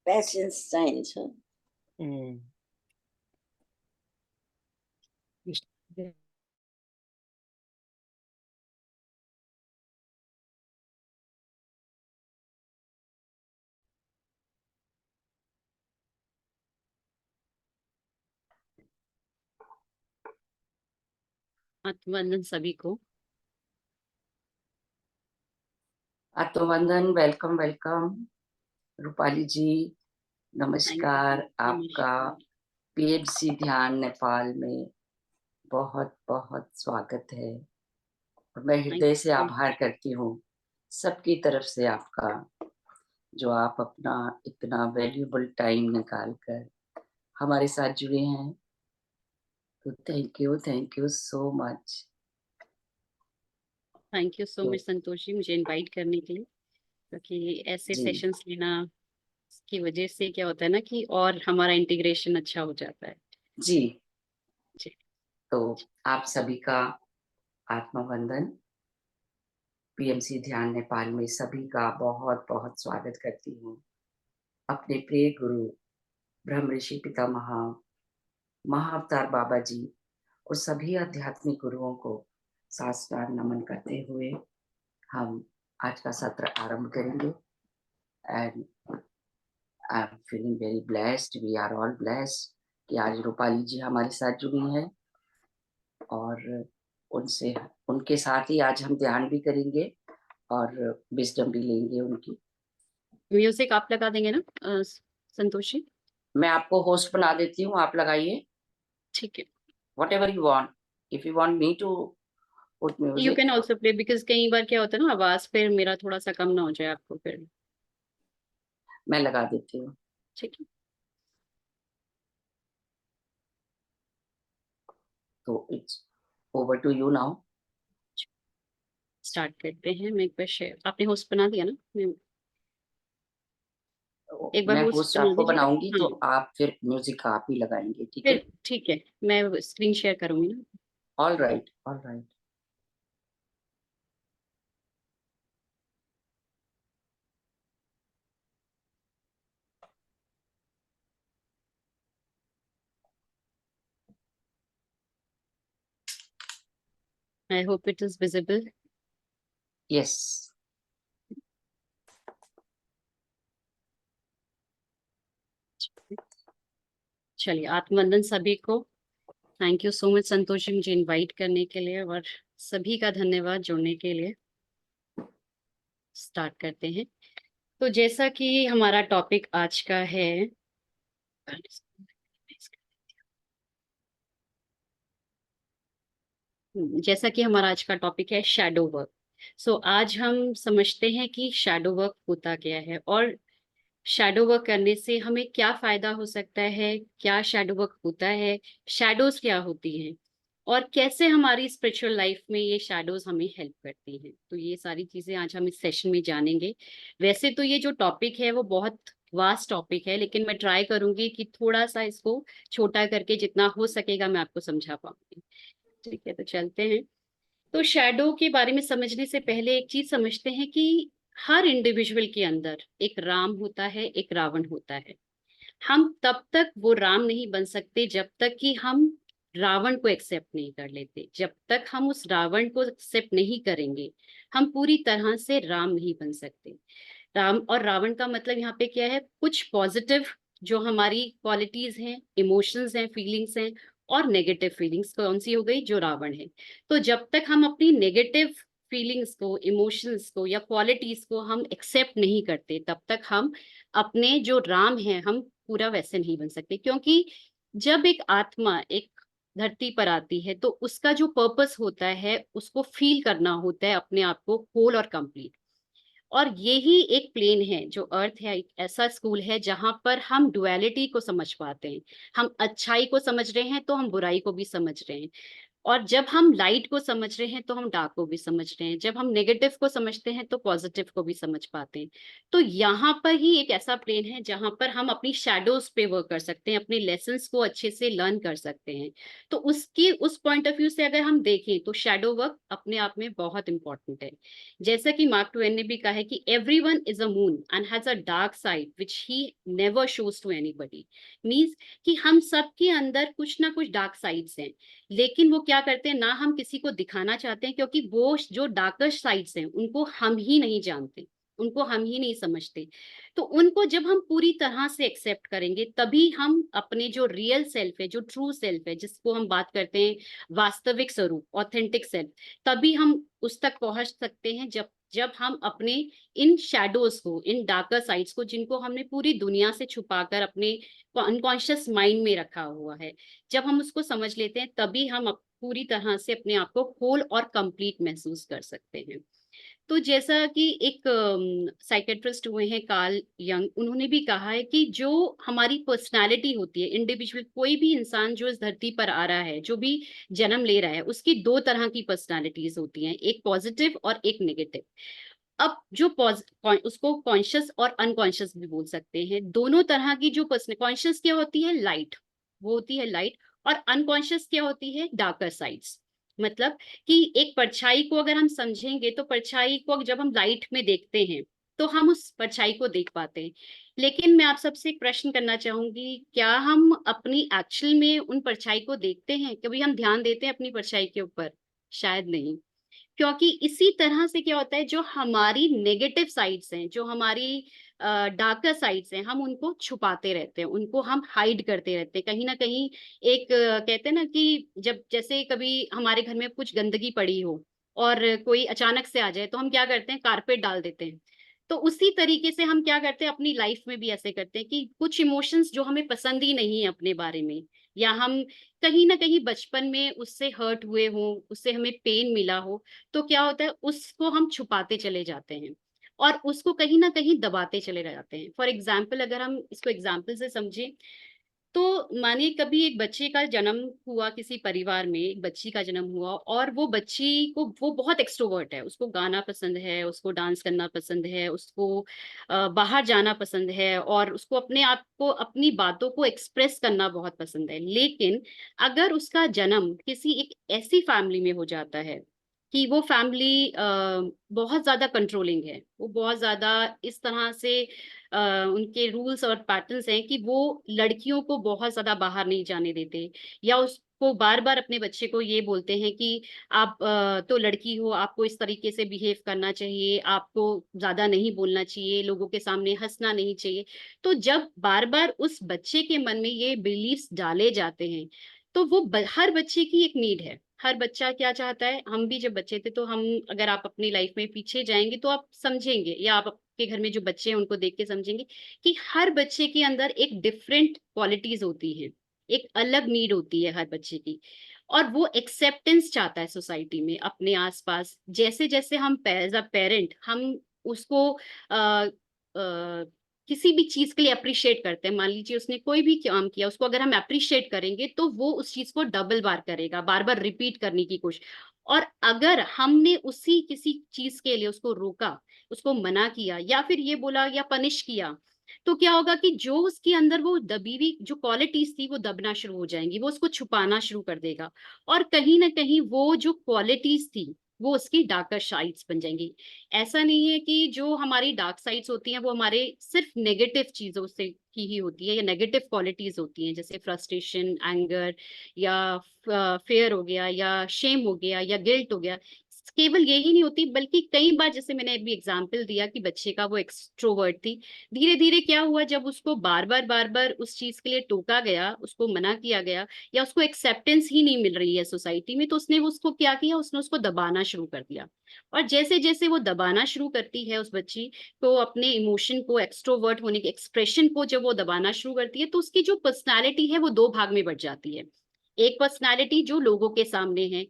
Patience change. हम्म। आत्मवंदन सभी को। आत्मवंदन, welcome welcome. Rupali जी नमस्कार। आपका नमस्कार। पीएमसी ध्यान नेपाल में बहुत बहुत स्वागत है और मैं हृदय से आभार करती हूँ सबकी तरफ से आपका, जो आप अपना इतना वैल्यूएबल टाइम निकाल कर हमारे साथ जुड़े हैं। तो thank you so much. Thank you so much Santosh ji, मुझे इनवाइट करने के लिए, क्योंकि ऐसे जी सेशंस लेना की वजह से क्या होता है ना कि और हमारा इंटीग्रेशन अच्छा हो जाता है। जी। जी। तो आप सभी का आत्मवंदन। पीएमसी ध्यान नेपाल में सभी का बहुत बहुत स्वागत करती हूँ। अपने प्रिय गुरु ब्रह्म ऋषि पितामह महाअवतार बाबा जी और सभी आध्यात्मिक गुरुओं को साष्टांग नमन करते हुए हम आज का सत्र आरंभ करेंगे। And I am feeling very blessed, we are all blessed कि आज रूपाली जी हमारे साथ जुड़ी हैं और उनसे उनके साथ ही आज हम ध्यान भी करेंगे और विजडम भी लेंगे उनकी। म्यूजिक आप लगा देंगे ना संतोष जी? मैं आपको होस्ट बना देती हूँ, आप लगाइए। ठीक है। Whatever you want. If you want me to put you music, can also play, because कई बार क्या होता है ना, आवाज फिर मेरा थोड़ा सा कम ना हो जाए आपको फिर। मैं लगा देती हूँ। ठीक है। तो it's over to you now. Start करते हैं। मैं एक बार शेयर, आपने होस्ट बना दिया ना? एक बार मैं होस्ट होस्ट बना आपको दीजिएगा। बनाऊंगी तो हाँ, आप फिर म्यूजिक आप ही लगाएंगे, ठीक है? फिर ठीक है, मैं स्क्रीन शेयर करूंगी ना। All right, all right. I hope it is visible. Yes. चलिए, आत्मवंदन सभी को। Thank you so much Santosh ji, मुझे इनवाइट करने के लिए, और सभी का धन्यवाद जुड़ने के लिए। स्टार्ट करते हैं। तो जैसा कि हमारा टॉपिक आज का है, जैसा कि हमारा आज का टॉपिक है शैडो वर्क। सो आज हम समझते हैं कि शैडो वर्क होता क्या है, और शैडो वर्क करने से हमें क्या फायदा हो सकता है, क्या शैडो वर्क होता है, शैडोज क्या होती हैं, और कैसे हमारी स्पिरिचुअल लाइफ में ये शैडोज हमें हेल्प करती हैं। तो ये सारी चीजें आज हम इस सेशन में जानेंगे। वैसे तो ये जो टॉपिक है वो बहुत वास्ट टॉपिक है, लेकिन मैं ट्राई करूंगी कि थोड़ा सा इसको छोटा करके जितना हो सकेगा मैं आपको समझा पाऊंगी। ठीक है, तो चलते हैं। तो शैडो के बारे में समझने से पहले एक चीज समझते हैं कि हर इंडिविजुअल के अंदर एक राम होता है, एक रावण होता है। हम तब तक वो राम नहीं बन सकते जब तक कि हम रावण को एक्सेप्ट नहीं कर लेते। जब तक हम उस रावण को एक्सेप्ट नहीं करेंगे, हम पूरी तरह से राम नहीं बन सकते। राम और रावण का मतलब यहाँ पे क्या है? कुछ पॉजिटिव जो हमारी क्वालिटीज हैं, इमोशंस हैं, फीलिंग्स हैं, और नेगेटिव फीलिंग्स कौन सी हो गई? जो रावण है। तो जब तक हम अपनी नेगेटिव फीलिंग्स को, इमोशंस को या क्वालिटीज को हम एक्सेप्ट नहीं करते, तब तक हम अपने जो राम हैं हम पूरा वैसे नहीं बन सकते। क्योंकि जब एक आत्मा एक धरती पर आती है तो उसका जो पर्पस होता है उसको फील करना होता है अपने आप को होल और कंप्लीट। और यही एक प्लेन है जो अर्थ है, एक ऐसा स्कूल है जहां पर हम डुअलिटी को समझ पाते हैं। हम अच्छाई को समझ रहे हैं तो हम बुराई को भी समझ रहे हैं। और जब हम लाइट को समझ रहे हैं तो हम डार्क को भी समझ रहे हैं, जब हम नेगेटिव को समझते हैं तो पॉजिटिव को भी समझ पाते हैं। तो यहाँ पर ही एक ऐसा प्लेन है जहां पर हम अपनी शैडोज पे वर्क कर सकते हैं, अपने लेसन्स को अच्छे से लर्न कर सकते हैं। तो उसकी उस पॉइंट ऑफ व्यू से अगर हम देखें तो शैडो वर्क अपने आप में बहुत इंपॉर्टेंट है। जैसा कि मार्क ट्वेन ने भी कहा है कि everyone is a moon and has a dark side which he never shows to anybody. Means कि हम सबके अंदर कुछ ना कुछ डार्क साइड्स हैं, लेकिन वो क्या करते हैं ना, हम किसी को दिखाना चाहते हैं, क्योंकि वो जो डार्केस्ट साइड्स हैं उनको हम ही नहीं जानते, उनको हम ही नहीं समझते। तो उनको जब हम पूरी तरह से एक्सेप्ट करेंगे तभी हम अपने जो रियल सेल्फ है, जो ट्रू सेल्फ है, जिसको हम बात करते हैं वास्तविक स्वरूप, ऑथेंटिक सेल्फ, तभी हम उस तक पहुंच सकते हैं जब जब हम अपने इन शैडोज को, इन डार्कर साइड्स को, जिनको हमने पूरी दुनिया से छुपाकर अपने अनकॉन्शियस माइंड में रखा हुआ है, जब हम उसको समझ लेते हैं तभी हम पूरी तरह से अपने आप को होल और कंप्लीट महसूस कर सकते हैं। तो जैसा कि एक साइकेट्रिस्ट हुए हैं कार्ल यंग, उन्होंने भी कहा है कि जो हमारी पर्सनालिटी होती है, इंडिविजुअल, कोई भी इंसान जो इस धरती पर आ रहा है, जो भी जन्म ले रहा है, उसकी दो तरह की पर्सनालिटीज होती हैं, एक पॉजिटिव और एक नेगेटिव। अब जो उसको कॉन्शियस और अनकॉन्शियस भी बोल सकते हैं। दोनों तरह की जो पर्सन, कॉन्शियस क्या होती है, लाइट, वो होती है लाइट, और अनकॉन्शियस क्या होती है, डार्कर साइड्स। मतलब कि एक परछाई को अगर हम समझेंगे तो परछाई को जब हम लाइट में देखते हैं तो हम उस परछाई को देख पाते हैं। लेकिन मैं आप सबसे एक प्रश्न करना चाहूंगी, क्या हम अपनी एक्चुअल में उन परछाई को देखते हैं? कभी हम ध्यान देते हैं अपनी परछाई के ऊपर? शायद नहीं। क्योंकि इसी तरह से क्या होता है, जो हमारी नेगेटिव साइड्स हैं, जो हमारी डार्कर साइड्स हैं, हम उनको छुपाते रहते हैं, उनको हम हाइड करते रहते हैं कहीं ना कहीं। एक कहते हैं ना कि जब जैसे कभी हमारे घर में कुछ गंदगी पड़ी हो और कोई अचानक से आ जाए तो हम क्या करते हैं, कारपेट डाल देते हैं। तो उसी तरीके से हम क्या करते हैं अपनी लाइफ में भी, ऐसे करते हैं कि कुछ इमोशंस जो हमें पसंद ही नहीं है अपने बारे में, या हम कहीं ना कहीं बचपन में उससे हर्ट हुए हो, उससे हमें पेन मिला हो, तो क्या होता है उसको हम छुपाते चले जाते हैं और उसको कहीं ना कहीं दबाते चले जाते हैं। फॉर एग्जाम्पल, अगर हम इसको एग्जाम्पल से समझें तो मानिए कभी एक बच्चे का जन्म हुआ, किसी परिवार में एक बच्ची का जन्म हुआ, और वो बच्ची को, वो बहुत एक्सट्रोवर्ट है, उसको गाना पसंद है, उसको डांस करना पसंद है, उसको बाहर जाना पसंद है, और उसको अपने आप को, अपनी बातों को एक्सप्रेस करना बहुत पसंद है। लेकिन अगर उसका जन्म किसी एक ऐसी फैमिली में हो जाता है कि वो फैमिली बहुत ज्यादा कंट्रोलिंग है, वो बहुत ज्यादा इस तरह से उनके रूल्स और पैटर्न्स हैं कि वो लड़कियों को बहुत ज्यादा बाहर नहीं जाने देते, या उसको बार बार अपने बच्चे को ये बोलते हैं कि आप तो लड़की हो, आपको इस तरीके से बिहेव करना चाहिए, आपको ज्यादा नहीं बोलना चाहिए, लोगों के सामने हंसना नहीं चाहिए। तो जब बार बार उस बच्चे के मन में ये बिलीफ्स डाले जाते हैं, तो वो हर बच्चे की एक नीड है। हर बच्चा क्या चाहता है, हम भी जब बच्चे थे तो हम, अगर आप अपनी लाइफ में पीछे जाएंगे तो आप समझेंगे, या आप के घर में जो बच्चे हैं उनको देख के समझेंगे कि हर बच्चे के अंदर एक डिफरेंट क्वालिटीज होती हैं, एक अलग नीड होती है हर बच्चे की। और वो एक्सेप्टेंस चाहता है सोसाइटी में, अपने आसपास। जैसे जैसे हम एज अ पेरेंट हम उसको आ, किसी भी चीज के लिए अप्रिशिएट करते हैं, मान लीजिए उसने कोई भी काम किया, उसको अगर हम अप्रिशिएट करेंगे तो वो उस चीज को डबल बार करेगा, बार बार रिपीट करने की कोशिश। और अगर हमने उसी किसी चीज के लिए उसको रोका, उसको मना किया, या फिर ये बोला या पनिश किया, तो क्या होगा कि जो उसके अंदर वो दबी हुई जो क्वालिटीज थी वो दबना शुरू हो जाएंगी, वो उसको छुपाना शुरू कर देगा। और कहीं ना कहीं वो जो क्वालिटीज थी वो उसकी डार्कर साइड्स बन जाएंगी। ऐसा नहीं है कि जो हमारी डार्क साइड्स होती हैं वो हमारे सिर्फ नेगेटिव चीजों से की ही होती है, या नेगेटिव क्वालिटीज होती हैं, जैसे फ्रस्ट्रेशन, एंगर, या फेयर हो गया, या शेम हो गया, या गिल्ट हो गया। केवल यही नहीं होती, बल्कि कई बार, जैसे मैंने अभी एग्जांपल दिया कि बच्चे का वो एक्सट्रोवर्ट थी, धीरे धीरे क्या हुआ, जब उसको बार बार उस चीज के लिए टोका गया, उसको मना किया गया, या उसको एक्सेप्टेंस ही नहीं मिल रही है सोसाइटी में, तो उसने उसको क्या किया, उसने उसको दबाना शुरू कर दिया। और जैसे जैसे वो दबाना शुरू करती है उस बच्ची को, अपने इमोशन को, एक्सट्रोवर्ट होने के एक्सप्रेशन को जब वो दबाना शुरू करती है, तो उसकी जो पर्सनालिटी है वो दो भाग में बढ़ जाती है। एक पर्सनालिटी जो लोगों के सामने है।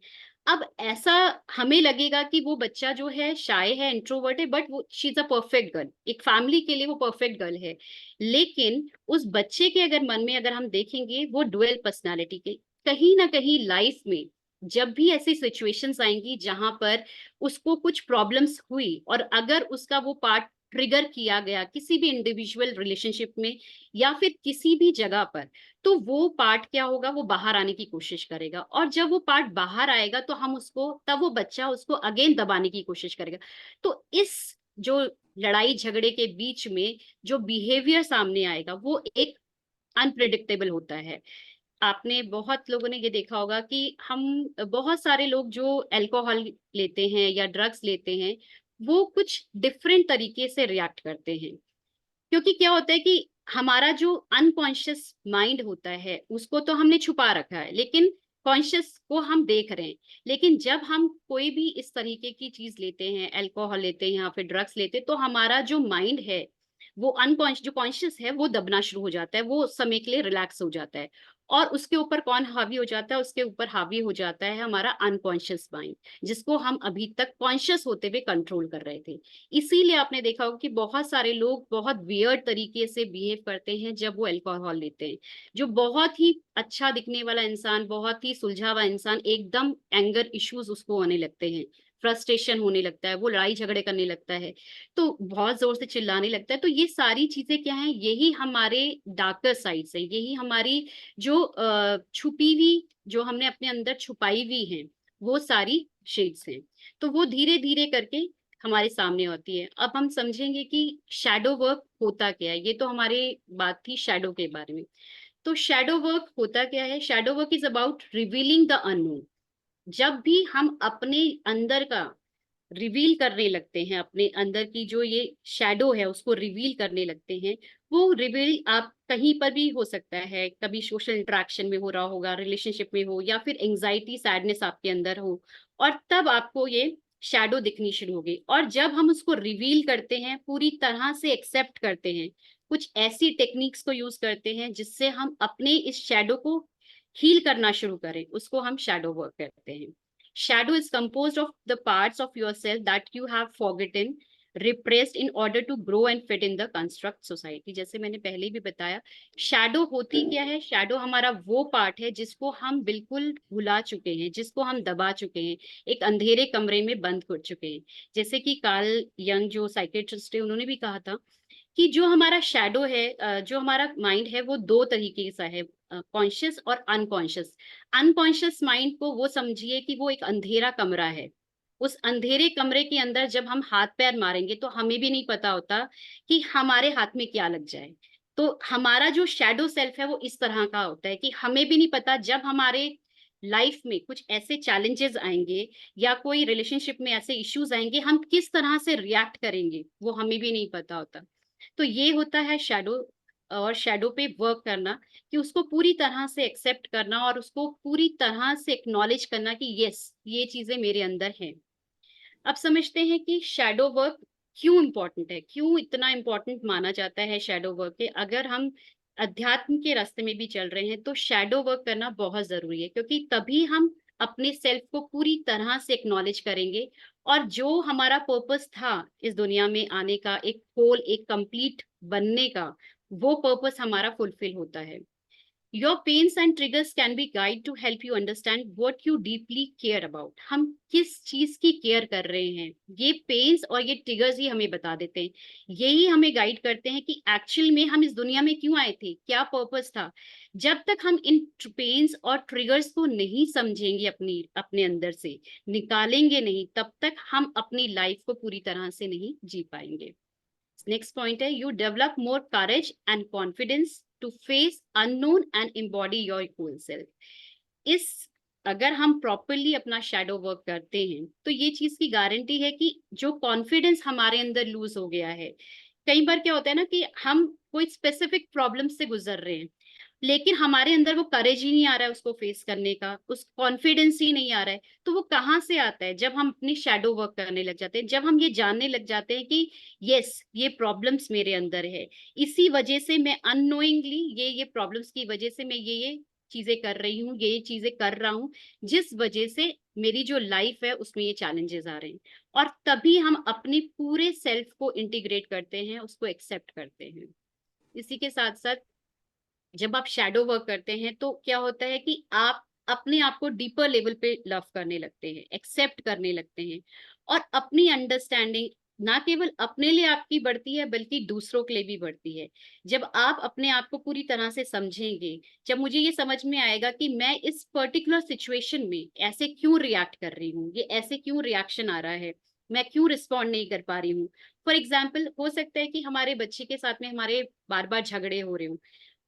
अब ऐसा हमें लगेगा कि वो बच्चा जो है शाय है, इंट्रोवर्ट है, बट वो she is a perfect girl, एक फैमिली के लिए वो परफेक्ट गर्ल है। लेकिन उस बच्चे के अगर मन में अगर हम देखेंगे, वो डुअल पर्सनालिटी के कहीं ना कहीं लाइफ में जब भी ऐसी सिचुएशंस आएंगी जहां पर उसको कुछ प्रॉब्लम्स हुई और अगर उसका वो पार्ट ट्रिगर किया गया किसी भी इंडिविजुअल रिलेशनशिप में या फिर किसी भी जगह पर, तो वो पार्ट क्या होगा, वो बाहर आने की कोशिश करेगा। और जब वो पार्ट बाहर आएगा तो हम उसको, तब वो बच्चा उसको अगेन दबाने की कोशिश करेगा। तो इस जो लड़ाई झगड़े के बीच में जो बिहेवियर सामने आएगा वो एक अनप्रिडिक्टेबल होता है। आपने बहुत लोगों ने ये देखा होगा कि हम बहुत सारे लोग जो अल्कोहल लेते हैं या ड्रग्स लेते हैं, वो कुछ डिफरेंट तरीके से रिएक्ट करते हैं। क्योंकि क्या होता है कि हमारा जो अनकॉन्शियस माइंड होता है उसको तो हमने छुपा रखा है, लेकिन कॉन्शियस को हम देख रहे हैं। लेकिन जब हम कोई भी इस तरीके की चीज लेते हैं, अल्कोहल लेते हैं या फिर ड्रग्स लेते हैं, तो हमारा जो माइंड है वो अनकॉन्शियस, जो कॉन्शियस है वो दबना शुरू हो जाता है, वो उस समय के लिए रिलैक्स हो जाता है। और उसके ऊपर कौन हावी हो जाता है, उसके ऊपर हावी हो जाता है हमारा अनकॉन्शियस माइंड, जिसको हम अभी तक कॉन्शियस होते हुए कंट्रोल कर रहे थे। इसीलिए आपने देखा होगा कि बहुत सारे लोग बहुत वियर्ड तरीके से बिहेव करते हैं जब वो अल्कोहल लेते हैं। जो बहुत ही अच्छा दिखने वाला इंसान, बहुत ही सुलझा हुआ इंसान, एकदम एंगर इश्यूज उसको होने लगते हैं, फ्रस्ट्रेशन होने लगता है, वो लड़ाई झगड़े करने लगता है, तो बहुत जोर से चिल्लाने लगता है। तो ये सारी चीजें क्या है, यही हमारे डार्कर साइड्स है, यही हमारी जो छुपी हुई, जो हमने अपने अंदर छुपाई हुई है, वो सारी शेड्स हैं। तो वो धीरे धीरे करके हमारे सामने होती है। अब हम समझेंगे कि शैडो वर्क होता क्या है। ये तो हमारी बात थी शैडो के बारे में। तो शैडो वर्क होता क्या है? Shadow work is about revealing the unknown. जब भी हम अपने अंदर का रिवील करने लगते हैं, अपने अंदर की जो ये शैडो है उसको रिवील करने लगते हैं, वो रिवील आप कहीं पर भी हो सकता है, कभी सोशल इंटरेक्शन में हो रहा होगा, रिलेशनशिप में हो, या फिर एंजाइटी सैडनेस आपके अंदर हो, और तब आपको ये शैडो दिखनी शुरू होगी। और जब हम उसको रिवील करते हैं, पूरी तरह से एक्सेप्ट करते हैं, कुछ ऐसी टेक्निक्स को यूज करते हैं जिससे हम अपने इस शैडो को हील करना शुरू करें, उसको हम शैडो वर्क कहते हैं। Shadow is composed of the parts of yourself that you have forgotten, repressed in order to grow and fit in the construct society। जैसे मैंने पहले भी बताया, शैडो होती क्या है? शैडो हमारा वो पार्ट है जिसको हम बिल्कुल भुला चुके हैं, जिसको हम दबा चुके हैं, एक अंधेरे कमरे में बंद कर चुके हैं। जैसे कि कार्ल यंग जो साइकेट्रिस्ट है, उन्होंने भी कहा था कि जो हमारा शैडो है, जो हमारा माइंड है, वो दो तरीके का है, कॉन्शियस और अनकॉन्शियस। अनकॉन्शियस माइंड को वो समझिए कि वो एक अंधेरा कमरा है। उस अंधेरे कमरे के अंदर जब हम हाथ पैर मारेंगे तो हमें भी नहीं पता होता कि हमारे हाथ में क्या लग जाए। तो हमारा जो शैडो सेल्फ है वो इस तरह का होता है कि हमें भी नहीं पता, जब हमारे लाइफ में कुछ ऐसे चैलेंजेस आएंगे या कोई रिलेशनशिप में ऐसे इश्यूज आएंगे, हम किस तरह से रिएक्ट करेंगे वो हमें भी नहीं पता होता। तो ये होता है शैडो। और शैडो पे वर्क करना, कि उसको पूरी तरह से एक्सेप्ट करना और उसको पूरी तरह से एक्नॉलेज करना कि यस, ये चीजें मेरे अंदर हैं। अब समझते हैं कि शैडो वर्क क्यों इम्पोर्टेंट है, क्यों इतना इम्पोर्टेंट माना जाता है शैडो वर्क के। अगर हम अध्यात्म के रास्ते में भी चल रहे हैं तो शैडो वर्क करना बहुत जरूरी है, क्योंकि तभी हम अपने सेल्फ को पूरी तरह से एक्नॉलेज करेंगे, और जो हमारा पर्पस था इस दुनिया में आने का, एक होल, एक कंप्लीट बनने का, वो पर्पस हमारा फुलफिल होता है। Your pains and triggers can be guide to help you understand what you deeply care about। हम किस चीज की केयर कर रहे हैं, ये पेन्स और ये ट्रिगर्स ही हमें बता देते हैं। यही हमें गाइड करते हैं कि एक्चुअल में हम इस दुनिया में क्यों आए थे, क्या पर्पस था। जब तक हम इन पेन्स और ट्रिगर्स को नहीं समझेंगे, अपने अंदर से निकालेंगे नहीं, तब तक हम अपनी लाइफ को पूरी तरह से नहीं जी पाएंगे। नेक्स्ट पॉइंट है, you develop more courage and confidence to face unknown and embody your whole self. इस अगर हम प्रॉपरली अपना शैडो वर्क करते हैं तो ये चीज की गारंटी है कि जो कॉन्फिडेंस हमारे अंदर लूज हो गया है, कई बार क्या होता है ना कि हम कोई स्पेसिफिक प्रॉब्लम से गुजर रहे हैं, लेकिन हमारे अंदर वो करेज ही नहीं आ रहा है उसको फेस करने का, उस कॉन्फिडेंस ही नहीं आ रहा है। तो वो कहाँ से आता है? जब हम अपनी शैडो वर्क करने लग जाते हैं, जब हम ये जानने लग जाते हैं कि यस, ये प्रॉब्लम्स मेरे अंदर है, इसी वजह से मैं अननोइंगली, ये प्रॉब्लम्स की वजह से मैं ये चीजें कर रही हूँ, ये चीजें कर रहा हूँ, जिस वजह से मेरी जो लाइफ है उसमें ये चैलेंजेस आ रहे हैं। और तभी हम अपने पूरे सेल्फ को इंटीग्रेट करते हैं, उसको एक्सेप्ट करते हैं। इसी के साथ साथ जब आप शैडो वर्क करते हैं तो क्या होता है कि आप अपने आप को डीपर लेवल पे लव करने लगते हैं, एक्सेप्ट करने लगते हैं, और अपनी अंडरस्टैंडिंग ना केवल अपने लिए आपकी बढ़ती है बल्कि दूसरों के लिए भी बढ़ती है। जब आप अपने आप को पूरी तरह से समझेंगे, जब मुझे ये समझ में आएगा कि मैं इस पर्टिकुलर सिचुएशन में ऐसे क्यों रिएक्ट कर रही हूँ, ये ऐसे क्यों रिएक्शन आ रहा है, मैं क्यों रिस्पॉन्ड नहीं कर पा रही हूँ। फॉर एग्जाम्पल, हो सकता है कि हमारे बच्चे के साथ में हमारे बार बार झगड़े हो रहे हो,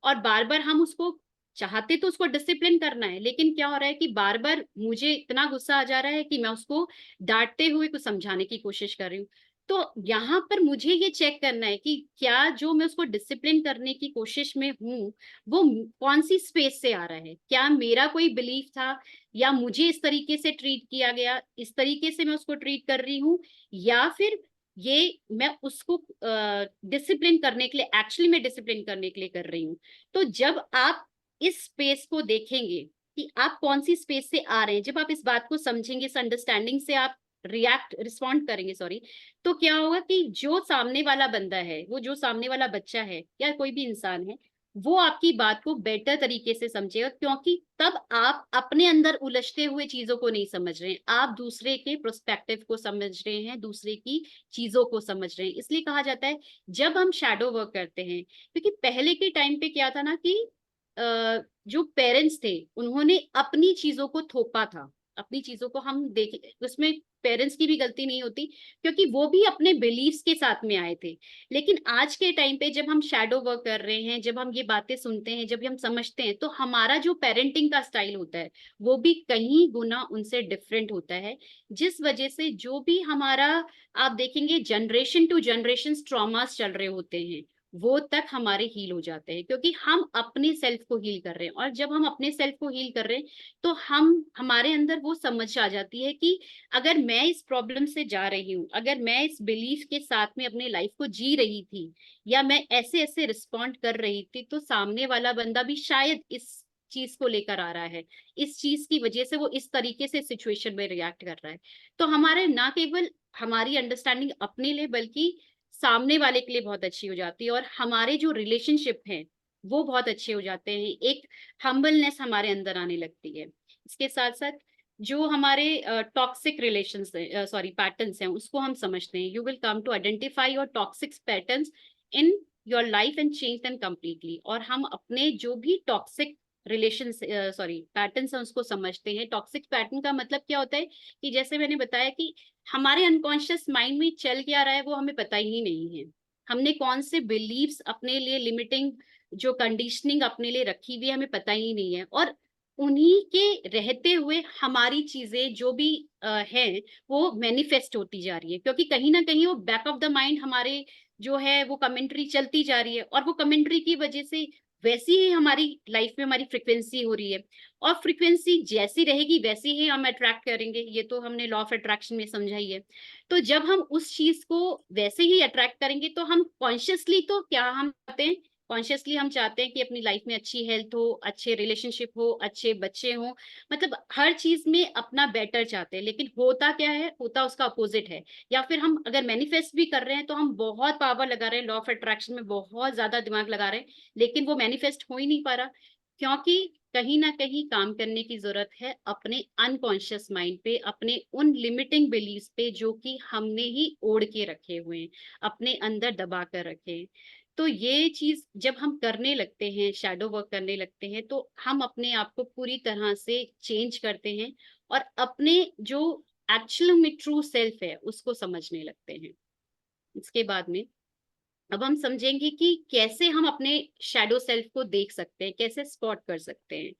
और बार बार हम उसको चाहते तो उसको डिसिप्लिन करना है, लेकिन क्या हो रहा है कि बार बार मुझे इतना गुस्सा आ जा रहा है कि मैं उसको डांटते हुए कुछ समझाने की कोशिश कर रही हूँ। तो यहाँ पर मुझे ये चेक करना है कि क्या जो मैं उसको डिसिप्लिन करने की कोशिश में हूँ वो कौन सी स्पेस से आ रहा है, क्या मेरा कोई बिलीफ था, या मुझे इस तरीके से ट्रीट किया गया, इस तरीके से मैं उसको ट्रीट कर रही हूँ, या फिर ये मैं उसको डिसिप्लिन करने के लिए, एक्चुअली मैं डिसिप्लिन करने के लिए कर रही हूँ। तो जब आप इस स्पेस को देखेंगे कि आप कौन सी स्पेस से आ रहे हैं, जब आप इस बात को समझेंगे, इस अंडरस्टैंडिंग से आप रिस्पॉन्ड करेंगे, सॉरी, तो क्या होगा कि जो सामने वाला बंदा है, वो जो सामने वाला बच्चा है या कोई भी इंसान है, वो आपकी बात को बेटर तरीके से समझेगा, क्योंकि तब आप अपने अंदर उलझते हुए चीजों को नहीं समझ रहे हैं, आप दूसरे के प्रोस्पेक्टिव को समझ रहे हैं, दूसरे की चीजों को समझ रहे हैं। इसलिए कहा जाता है जब हम शैडो वर्क करते हैं, क्योंकि पहले के टाइम पे क्या था ना कि जो पेरेंट्स थे उन्होंने अपनी चीजों को थोपा था, अपनी चीजों को हम देखे, उसमें पेरेंट्स की भी गलती नहीं होती, क्योंकि वो भी अपने बिलीफ्स के साथ में आए थे। लेकिन आज के टाइम पे जब हम शैडो वर्क कर रहे हैं, जब हम ये बातें सुनते हैं, जब हम समझते हैं, तो हमारा जो पेरेंटिंग का स्टाइल होता है वो भी कहीं गुना उनसे डिफरेंट होता है, जिस वजह से जो भी हमारा, आप देखेंगे जनरेशन टू जनरेशन ट्रॉमास चल रहे होते हैं, वो तक हमारे हील हो जाते हैं, क्योंकि हम अपने सेल्फ को हील कर रहे हैं। और जब हम अपने सेल्फ को हील कर रहे हैं तो हम, हमारे अंदर वो समझ आ जाती है कि अगर मैं इस प्रॉब्लम से जा रही हूँ, अगर मैं इस बिलीफ के साथ में अपनी लाइफ को जी रही थी, या मैं ऐसे ऐसे रिस्पॉन्ड कर रही थी, तो सामने वाला बंदा भी शायद इस चीज को लेकर आ रहा है, इस चीज की वजह से वो इस तरीके से सिचुएशन में रिएक्ट कर रहा है। तो हमारे ना केवल हमारी अंडरस्टैंडिंग अपने लिए बल्कि सामने वाले के लिए बहुत अच्छी हो जाती है, और हमारे जो रिलेशनशिप हैं वो बहुत अच्छे हो जाते हैं, एक हम्बलनेस हमारे अंदर आने लगती है। इसके साथ साथ जो हमारे टॉक्सिक रिलेशंस, सॉरी पैटर्न्स हैं, उसको हम समझते हैं। You will come to identify your toxic patterns in your life and change them completely. और हम अपने जो भी टॉक्सिक रिलेशन, सॉरी पैटर्न्स हैं, उसको समझते हैं। टॉक्सिक पैटर्न का मतलब क्या होता है कि जैसे मैंने बताया कि हमारे अनकॉन्शियस माइंड में चल क्या रहा है वो हमें पता ही नहीं है। हमने कौन से बिलीव्स अपने लिए, लिमिटिंग जो कंडीशनिंग अपने लिए रखी हुई है, हमें पता ही नहीं है, और उन्हीं के रहते हुए हमारी चीजें जो भी है वो मैनिफेस्ट होती जा रही है, क्योंकि कहीं ना कहीं वो बैक ऑफ द माइंड हमारे जो है वो कमेंट्री चलती जा रही है, और वो कमेंट्री की वजह से वैसी ही हमारी लाइफ में हमारी फ्रिक्वेंसी हो रही है, और फ्रिक्वेंसी जैसी रहेगी वैसी ही हम अट्रैक्ट करेंगे। ये तो हमने लॉ ऑफ अट्रैक्शन में समझा ही है। तो जब हम उस चीज को वैसे ही अट्रैक्ट करेंगे, तो हम कॉन्शियसली, तो क्या हम चाहते हैं, कॉन्शियसली हम चाहते हैं कि अपनी लाइफ में अच्छी हेल्थ हो, अच्छे रिलेशनशिप हो, अच्छे बच्चे हो, मतलब हर चीज में अपना बेटर चाहते हैं। लेकिन होता क्या है, होता उसका अपोजिट है। या फिर हम अगर मैनिफेस्ट भी कर रहे हैं तो हम बहुत पावर लगा रहे हैं, लॉ ऑफ अट्रैक्शन में बहुत ज्यादा दिमाग लगा रहे हैं, लेकिन वो मैनिफेस्ट हो ही नहीं पा रहा, क्योंकि कहीं ना कहीं काम करने की जरूरत है अपने अनकॉन्शियस माइंड पे, अपने उन लिमिटिंग बिलीव्स पे जो कि हमने ही ओढ़ के रखे हुए हैं, अपने अंदर दबा कर रखे हैं। तो ये चीज जब हम करने लगते हैं, शैडो वर्क करने लगते हैं, तो हम अपने आप को पूरी तरह से चेंज करते हैं, और अपने जो एक्चुअल में ट्रू सेल्फ है उसको समझने लगते हैं। इसके बाद में अब हम समझेंगे कि कैसे हम अपने शैडो सेल्फ को देख सकते हैं, कैसे स्पॉट कर सकते हैं।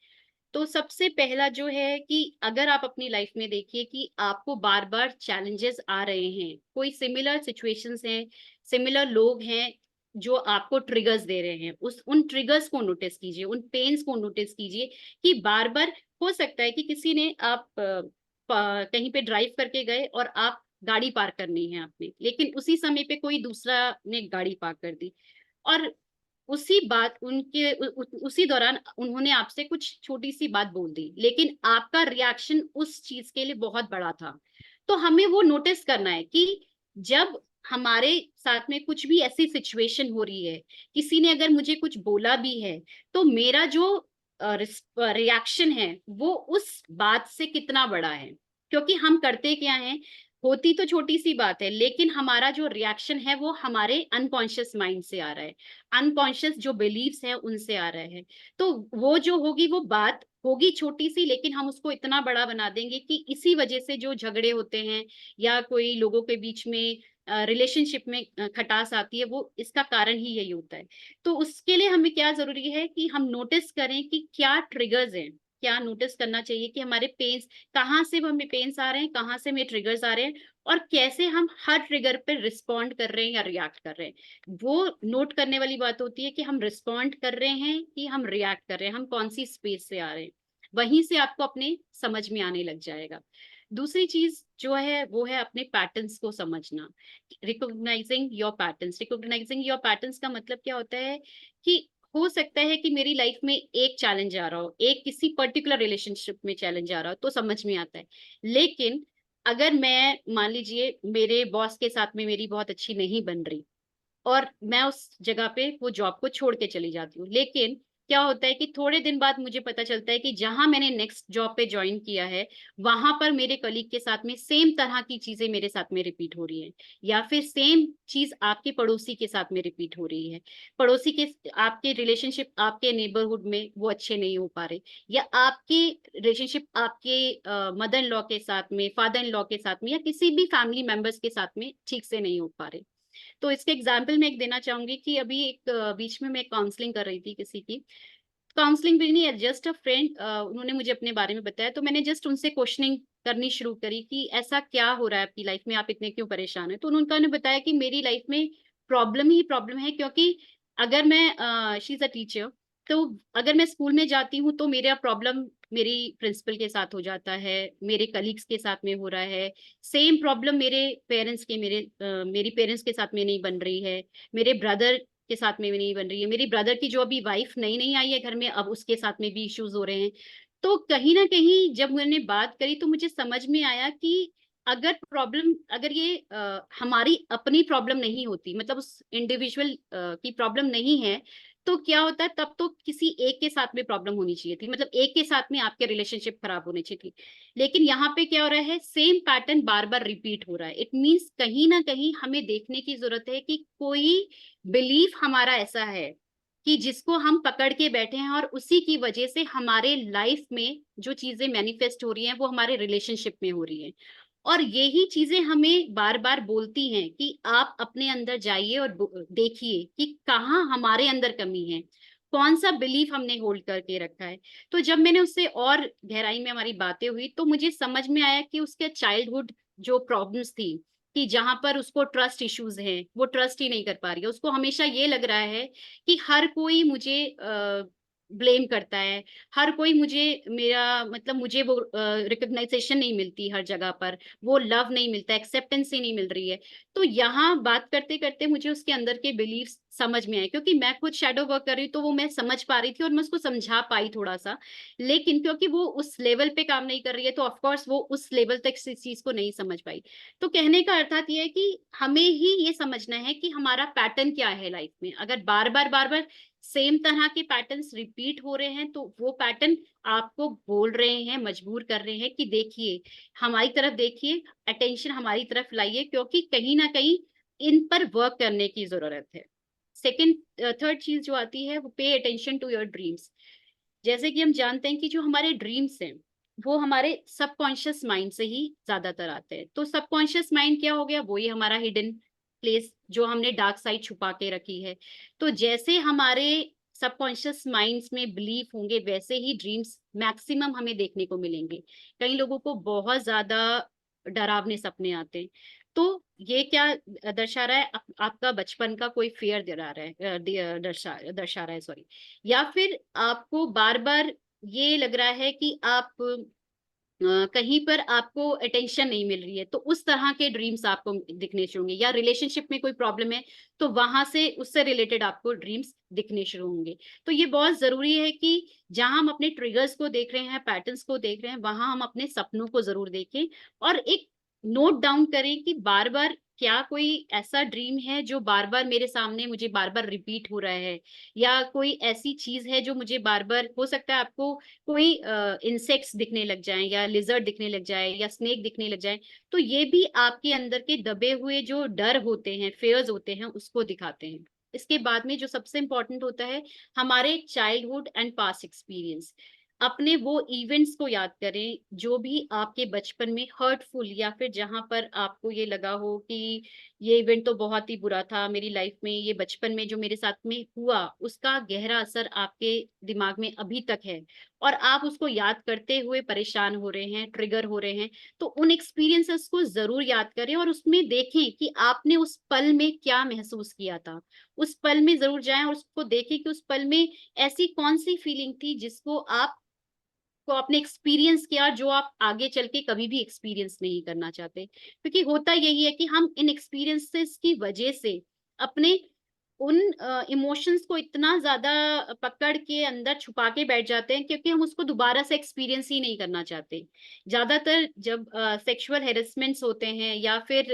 तो सबसे पहला जो है कि अगर आप अपनी लाइफ में देखिए कि आपको बार बार चैलेंजेस आ रहे हैं, कोई सिमिलर सिचुएशंस हैं, सिमिलर लोग हैं जो आपको ट्रिगर्स दे रहे हैं, उस उन ट्रिगर्स को नोटिस कीजिए, उन पेन्स को नोटिस कीजिए कि बार बार हो सकता है कि किसी ने आप कहीं पे ड्राइव करके गए और आप गाड़ी पार्क करनी है आपने, लेकिन उसी समय पे कोई दूसरा ने गाड़ी पार्क कर दी, और उसी बात उनके उसी दौरान उन्होंने आपसे कुछ छोटी सी बात बोल दी, लेकिन आपका रिएक्शन उस चीज के लिए बहुत बड़ा था। तो हमें वो नोटिस करना है कि जब हमारे साथ में कुछ भी ऐसी सिचुएशन हो रही है, किसी ने अगर मुझे कुछ बोला भी है, तो मेरा जो रिएक्शन है वो उस बात से कितना बड़ा है। क्योंकि हम करते क्या है, होती तो छोटी सी बात है, लेकिन हमारा जो रिएक्शन है वो हमारे अनकॉन्शियस माइंड से आ रहा है, अनकॉन्शियस जो बिलीव्स है उनसे आ रहा है। तो वो जो होगी वो बात होगी छोटी सी, लेकिन हम उसको इतना बड़ा बना देंगे कि इसी वजह से जो झगड़े होते हैं या कोई लोगों के बीच में रिलेशनशिप में खटास आती है, वो इसका कारण ही यही होता है। तो उसके लिए हमें क्या जरूरी है कि हम नोटिस करें कि क्या ट्रिगर्स हैं, क्या नोटिस करना चाहिए कि हमारे पेन्स, कहाँ से वो हमें पेन्स आ रहे हैं, कहाँ से हमें ट्रिगर्स आ रहे हैं, और कैसे हम हर ट्रिगर पे रिस्पॉन्ड कर रहे हैं या रिएक्ट कर रहे हैं। वो नोट करने वाली बात होती है कि हम रिस्पॉन्ड कर रहे हैं कि हम रिएक्ट कर रहे हैं, हम कौन सी स्पेस से आ रहे हैं। वहीं से आपको अपने समझ में आने लग जाएगा। दूसरी चीज जो है वो है अपने पैटर्न्स को समझना। रिकॉग्नाइजिंग योर पैटर्न्स का मतलब क्या होता है कि हो सकता है कि मेरी लाइफ में एक चैलेंज आ रहा हो, एक किसी पर्टिकुलर रिलेशनशिप में चैलेंज आ रहा हो तो समझ में आता है। लेकिन अगर मैं मान लीजिए मेरे बॉस के साथ में मेरी बहुत अच्छी नहीं बन रही और मैं उस जगह पे वो जॉब को छोड़ के चली जाती हूँ, लेकिन क्या होता है कि थोड़े दिन बाद मुझे पता चलता है कि जहां मैंने नेक्स्ट जॉब पे ज्वाइन किया है वहां पर मेरे कलीग के साथ में सेम तरह की चीजें मेरे साथ में रिपीट हो रही है, या फिर सेम चीज आपके पड़ोसी के साथ में रिपीट हो रही है। पड़ोसी के आपके रिलेशनशिप आपके नेबरहुड में वो अच्छे नहीं हो पा रहे, या आपके रिलेशनशिप आपके मदर इन लॉ के साथ में, फादर इन लॉ के साथ में, या किसी भी फैमिली मेंबर्स के साथ में ठीक से नहीं हो पा रहे। तो इसके एग्जाम्पल मैं एक देना चाहूंगी कि अभी एक बीच में मैं काउंसलिंग कर रही थी किसी की। काउंसलिंग भी नहीं है, जस्ट अ फ्रेंड, उन्होंने मुझे अपने बारे में बताया, तो मैंने जस्ट उनसे क्वेश्चनिंग करनी शुरू करी कि ऐसा क्या हो रहा है आपकी लाइफ में, आप इतने क्यों परेशान हैं। तो उन्होंने बताया कि मेरी लाइफ में प्रॉब्लम ही प्रॉब्लम है, क्योंकि अगर मैं, शी इज अ टीचर, तो अगर मैं स्कूल में जाती हूँ तो मेरा प्रॉब्लम मेरी प्रिंसिपल के साथ हो जाता है, मेरे कलीग्स के साथ में हो रहा है। सेम प्रॉब्लम मेरे पेरेंट्स के मेरी पेरेंट्स के साथ में नहीं बन रही है, मेरे ब्रदर के साथ में भी नहीं बन रही है, मेरी ब्रदर की जो अभी वाइफ नई नई आई है घर में, अब उसके साथ में भी इश्यूज हो रहे हैं। तो कहीं ना कहीं जब मैंने बात करी तो मुझे समझ में आया कि अगर ये हमारी अपनी प्रॉब्लम नहीं होती, मतलब उस इंडिविजुअल की प्रॉब्लम नहीं है, तो क्या होता है, तब तो किसी एक के साथ में प्रॉब्लम होनी चाहिए थी, मतलब एक के साथ में आपके रिलेशनशिप खराब होने चाहिए थी। लेकिन यहाँ पे क्या हो रहा है, सेम पैटर्न बार बार रिपीट हो रहा है। इट मीन्स कहीं ना कहीं हमें देखने की जरूरत है कि कोई बिलीफ हमारा ऐसा है कि जिसको हम पकड़ के बैठे हैं, और उसी की वजह से हमारे लाइफ में जो चीजें मैनिफेस्ट हो रही हैं वो हमारे रिलेशनशिप में हो रही हैं। और यही चीजें हमें बार बार बोलती हैं कि आप अपने अंदर जाइए और देखिए कि कहाँ हमारे अंदर कमी है, कौन सा बिलीफ हमने होल्ड करके रखा है। तो जब मैंने उससे और गहराई में हमारी बातें हुई तो मुझे समझ में आया कि उसके चाइल्डहुड जो प्रॉब्लम्स थी, कि जहां पर उसको ट्रस्ट इश्यूज हैं, वो ट्रस्ट ही नहीं कर पा रही है, उसको हमेशा ये लग रहा है कि हर कोई मुझे ब्लेम करता है, हर कोई मुझे, मेरा मतलब मुझे वो रिकग्नाइजेशन नहीं मिलती हर जगह पर, वो लव नहीं मिलता, एक्सेप्टेंस ही नहीं मिल रही है। तो यहाँ बात करते करते मुझे उसके अंदर के बिलीव्स समझ में आए, क्योंकि मैं खुद शैडो वर्क कर रही हूँ तो वो मैं समझ पा रही थी और मैं उसको समझा पाई थोड़ा सा। लेकिन क्योंकि वो उस लेवल पे काम नहीं कर रही है तो ऑफकोर्स वो उस लेवल तक इस चीज को नहीं समझ पाई। तो कहने का अर्थात ये है कि हमें ही ये समझना है कि हमारा पैटर्न क्या है लाइफ में। अगर बार बार सेम तरह के पैटर्न्स रिपीट हो रहे हैं तो वो पैटर्न आपको बोल रहे हैं, मजबूर कर रहे हैं कि देखिए, हमारी तरफ देखिए, अटेंशन हमारी तरफ लाइए, क्योंकि कहीं ना कहीं इन पर वर्क करने की जरूरत है। सेकंड, थर्ड चीज जो आती है वो pay attention to your dreams. जैसे कि हम जानते हैं कि जो हमारे ड्रीम्स हैं वो हमारे सबकॉन्शियस माइंड से ही ज्यादातर आते हैं। तो सबकॉन्शियस माइंड क्या हो गया, वो ही हमारा हिडन प्लेस, जो हमने डार्क साइड छुपा के रखी है। तो जैसे हमारे सबकॉन्शियस माइंड्स में बिलीफ होंगे वैसे ही ड्रीम्स मैक्सिमम हमें देखने को मिलेंगे। कई लोगों को बहुत ज्यादा डरावने सपने आते हैं। तो ये क्या दर्शा रहा है, आपका बचपन का कोई फियर दर्शा रहा है, दर्शा रहा है, सॉरी। या फिर आपको बार बार ये लग रहा है कि आप कहीं पर आपको अटेंशन नहीं मिल रही है, तो उस तरह के ड्रीम्स आपको दिखने शुरू होंगे। या रिलेशनशिप में कोई प्रॉब्लम है तो वहां से उससे रिलेटेड आपको ड्रीम्स दिखने शुरू होंगे। तो ये बहुत जरूरी है कि जहां हम अपने ट्रिगर्स को देख रहे हैं, पैटर्न्स को देख रहे हैं, वहां हम अपने सपनों को जरूर देखें और एक नोट डाउन करें कि बार बार क्या कोई ऐसा ड्रीम है जो बार बार मेरे सामने मुझे बार बार रिपीट हो रहा है, या कोई ऐसी चीज है जो मुझे बार बार, हो सकता है आपको कोई इंसेक्ट्स दिखने लग जाएं, या लिजर्ड दिखने लग जाए, या स्नेक दिखने लग जाए, तो ये भी आपके अंदर के दबे हुए जो डर होते हैं, फेयर्स होते हैं, उसको दिखाते हैं। इसके बाद में जो सबसे इम्पोर्टेंट होता है, हमारे चाइल्डहुड एंड पास्ट एक्सपीरियंस। अपने वो इवेंट्स को याद करें जो भी आपके बचपन में हर्टफुल, या फिर जहां पर आपको ये लगा हो कि ये इवेंट तो बहुत ही बुरा था मेरी लाइफ में, ये बचपन में जो मेरे साथ में हुआ उसका गहरा असर आपके दिमाग में अभी तक है, और आप उसको याद करते हुए परेशान हो रहे हैं, ट्रिगर हो रहे हैं। तो उन एक्सपीरियंसेस को जरूर याद करें और उसमें देखें कि आपने उस पल में क्या महसूस किया था। उस पल में जरूर जाएं और उसको देखें कि उस पल में ऐसी कौन सी फीलिंग थी जिसको आप को आपने एक्सपीरियंस किया, जो आप आगे चल के कभी भी एक्सपीरियंस नहीं करना चाहते। क्योंकि होता यही है कि हम इन एक्सपीरियंसेस की वजह से अपने उन इमोशंस को इतना ज्यादा पकड़ के अंदर छुपा के बैठ जाते हैं, क्योंकि हम उसको दोबारा से एक्सपीरियंस ही नहीं करना चाहते। ज्यादातर जब सेक्सुअल हेरेसमेंट्स होते हैं या फिर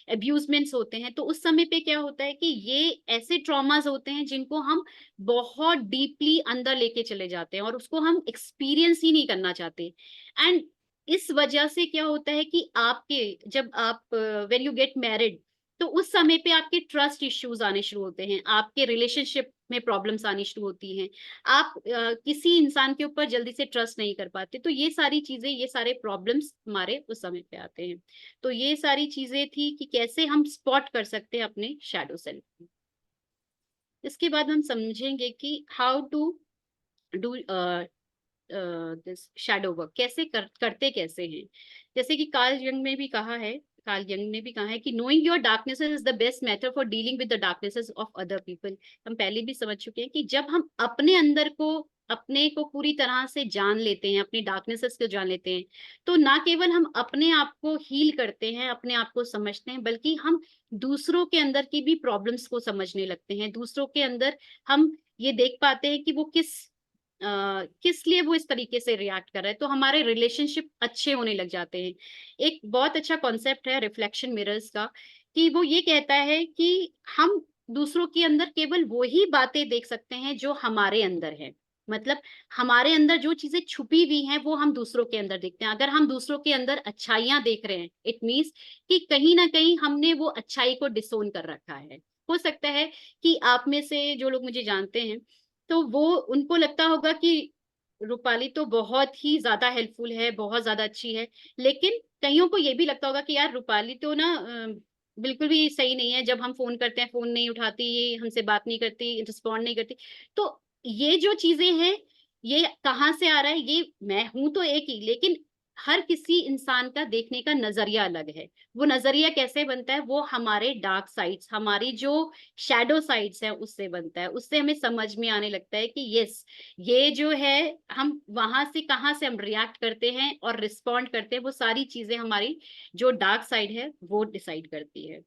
अब्यूजमेंट्स होते हैं, तो उस समय पे क्या होता है कि ये ऐसे ट्रॉमास होते हैं जिनको हम बहुत डीपली अंदर लेके चले जाते हैं और उसको हम एक्सपीरियंस ही नहीं करना चाहते। एंड इस वजह से क्या होता है कि आपके जब आप व्हेन यू गेट मैरिड, तो उस समय पे आपके ट्रस्ट इश्यूज आने शुरू होते हैं, आपके रिलेशनशिप में प्रॉब्लम्स आनी शुरू होती हैं, आप किसी इंसान के ऊपर जल्दी से ट्रस्ट नहीं कर पाते। तो ये सारी चीजें, ये सारे प्रॉब्लम्स हमारे उस समय पे आते हैं। तो ये सारी चीजें थी कि कैसे हम स्पॉट कर सकते हैं अपने शैडो सेल्फ। इसके बाद हम समझेंगे कि how to do this shadow work, कैसे करते कैसे हैं। जैसे कि कार्ल यंग ने भी कहा है, कि knowing your darkness is the best method for dealing with the डार्कनेसेस of other people. हम पहले भी समझ चुके हैं कि जब हम अपने को पूरी तरह से जान लेते हैं, अपनी डार्कनेसेस को जान लेते हैं, तो ना केवल हम अपने आप को हील करते हैं, अपने आप को समझते हैं, बल्कि हम दूसरों के अंदर की भी प्रॉब्लम्स को समझने लगते हैं। दूसरों के अंदर हम ये देख पाते हैं कि वो किस लिए वो इस तरीके से रिएक्ट कर रहा है, तो हमारे रिलेशनशिप अच्छे होने लग जाते हैं। एक बहुत अच्छा कॉन्सेप्ट है रिफ्लेक्शन मिरर्स का, कि वो ये कहता है कि हम दूसरों के अंदर केवल वो ही बातें देख सकते हैं जो हमारे अंदर है। मतलब हमारे अंदर जो चीजें छुपी हुई हैं वो हम दूसरों के अंदर देखते हैं। अगर हम दूसरों के अंदर अच्छाइयां देख रहे हैं, इट मीन्स कि कहीं ना कहीं हमने वो अच्छाई को डिसोन कर रखा है। हो सकता है कि आप में से जो लोग मुझे जानते हैं, तो वो उनको लगता होगा कि रूपाली तो बहुत ही ज्यादा हेल्पफुल है, बहुत ज्यादा अच्छी है, लेकिन कईयों को ये भी लगता होगा कि यार रूपाली तो ना बिल्कुल भी सही नहीं है, जब हम फोन करते हैं फोन नहीं उठाती, ये हमसे बात नहीं करती, रिस्पॉन्ड नहीं करती। तो ये जो चीजें हैं, ये कहाँ से आ रहा है? ये मैं हूं तो एक ही, लेकिन हर किसी इंसान का देखने का नजरिया अलग है। वो नजरिया कैसे बनता है? वो हमारे डार्क साइड्स, हमारी जो शैडो साइड्स है उससे बनता है। उससे हमें समझ में आने लगता है कि यस, ये जो है, हम वहां से कहाँ से हम रिएक्ट करते हैं और रिस्पॉन्ड करते हैं, वो सारी चीजें हमारी जो डार्क साइड है वो डिसाइड करती है।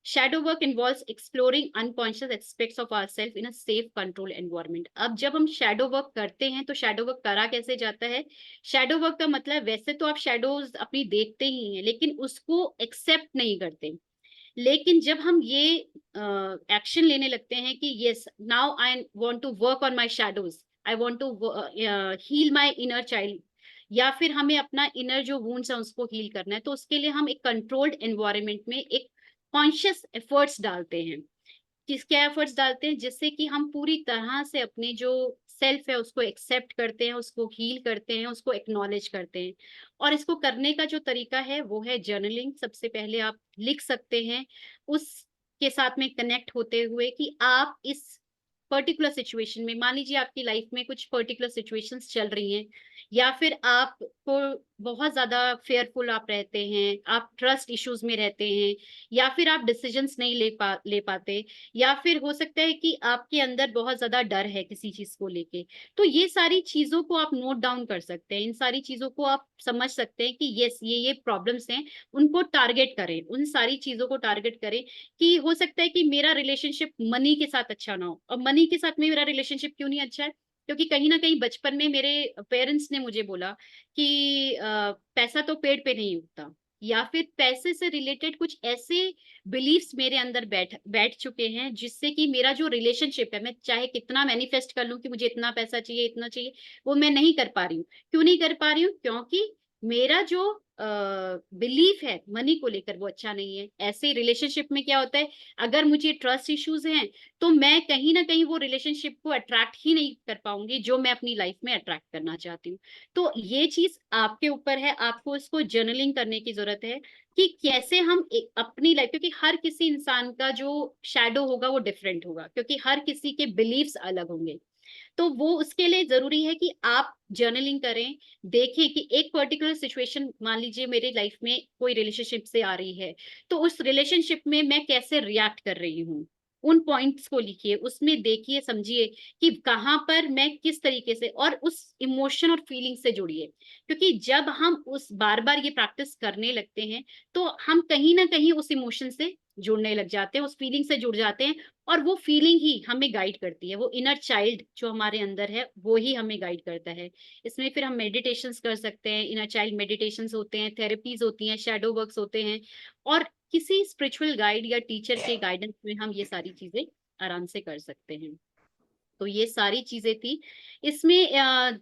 Shadow work involves exploring unconscious aspects of ourselves in a safe control environment. अब जब हम शैडो वर्क करते हैं तो शैडो वर्क करा कैसे जाता है? शैडो वर्क का मतलब, वैसे तो आप शैडोज अपनी देखते ही हैं, लेकिन उसको एक्सेप्ट नहीं करते। लेकिन जब हम ये एक्शन लेने लगते हैं कि yes, now I want to work on my shadows, I want to heal my inner child, या फिर हमें अपना इनर जो वुंड्स है उसको हील करना है, तो उसके लिए हम एक कंट्रोल्ड एनवायरनमेंट में एक कॉन्शियस एफर्ट्स डालते हैं। किसके एफर्ट्स डालते हैं? जिससे कि हम पूरी तरह से अपने जो सेल्फ है उसको एक्सेप्ट करते हैं, उसको हील करते हैं, उसको एक्नॉलेज करते हैं। और इसको करने का जो तरीका है वो है जर्नलिंग। सबसे पहले आप लिख सकते हैं उसके साथ में कनेक्ट होते हुए कि आप इस पर्टिकुलर सिचुएशन में, मान लीजिए आपकी लाइफ में कुछ पर्टिकुलर सिचुएशंस चल रही हैं, या फिर आपको बहुत ज्यादा फेयरफुल आप रहते हैं, आप ट्रस्ट इश्यूज में रहते हैं, या फिर आप डिसीजंस नहीं ले पाते, या फिर हो सकता है कि आपके अंदर बहुत ज्यादा डर है किसी चीज को लेके। तो ये सारी चीजों को आप नोट डाउन कर सकते हैं, इन सारी चीजों को आप समझ सकते हैं कि यस, ये प्रॉब्लम्स हैं, उनको टारगेट करें, उन सारी चीजों को टारगेट करें। कि हो सकता है कि मेरा रिलेशनशिप मनी के साथ अच्छा ना हो, और मनी के साथ में मेरा रिलेशनशिप क्यों नहीं अच्छा है? क्योंकि कहीं ना कहीं बचपन में मेरे पेरेंट्स ने मुझे बोला कि पैसा तो पेड़ पे नहीं उगता। या फिर पैसे से रिलेटेड कुछ ऐसे बिलीफ्स मेरे अंदर बैठ बैठ चुके हैं जिससे कि मेरा जो रिलेशनशिप है, मैं चाहे कितना मैनिफेस्ट कर लूं कि मुझे इतना पैसा चाहिए, इतना चाहिए, वो मैं नहीं कर पा रही हूँ। क्यों नहीं कर पा रही हूँ? क्योंकि मेरा जो बिलीफ है मनी को लेकर वो अच्छा नहीं है। ऐसे रिलेशनशिप में क्या होता है, अगर मुझे ट्रस्ट इश्यूज हैं तो मैं कहीं ना कहीं वो रिलेशनशिप को अट्रैक्ट ही नहीं कर पाऊंगी जो मैं अपनी लाइफ में अट्रैक्ट करना चाहती हूँ। तो ये चीज आपके ऊपर है, आपको इसको जर्नलिंग करने की जरूरत है कि कैसे हम अपनी लाइफ, क्योंकि हर किसी इंसान का जो शैडो होगा वो डिफरेंट होगा, क्योंकि हर किसी के बिलीव्स अलग होंगे। तो वो उसके लिए जरूरी है कि आप जर्नलिंग करें, देखें कि एक पर्टिकुलर सिचुएशन, मान लीजिए मेरी लाइफ में कोई रिलेशनशिप से आ रही है, तो उस रिलेशनशिप में मैं कैसे रिएक्ट कर रही हूँ, उन पॉइंट्स को लिखिए, उसमें देखिए, समझिए कि कहाँ पर मैं किस तरीके से, और उस इमोशन और फीलिंग से जुड़िए। क्योंकि जब हम उस बार बार ये प्रैक्टिस करने लगते हैं तो हम कहीं ना कहीं उस इमोशन से जुड़ने लग जाते हैं, उस फीलिंग से जुड़ जाते हैं, और वो फीलिंग ही हमें गाइड करती है। वो इनर चाइल्ड जो हमारे अंदर है वो ही हमें गाइड करता है। इसमें फिर हम मेडिटेशंस कर सकते हैं, इनर चाइल्ड मेडिटेशंस होते हैं, थेरेपीज होती हैं, शैडो वर्क्स होते हैं, और किसी स्पिरिचुअल गाइड या टीचर के गाइडेंस में हम ये सारी चीजें आराम से कर सकते हैं। तो ये सारी चीजें थी इसमें।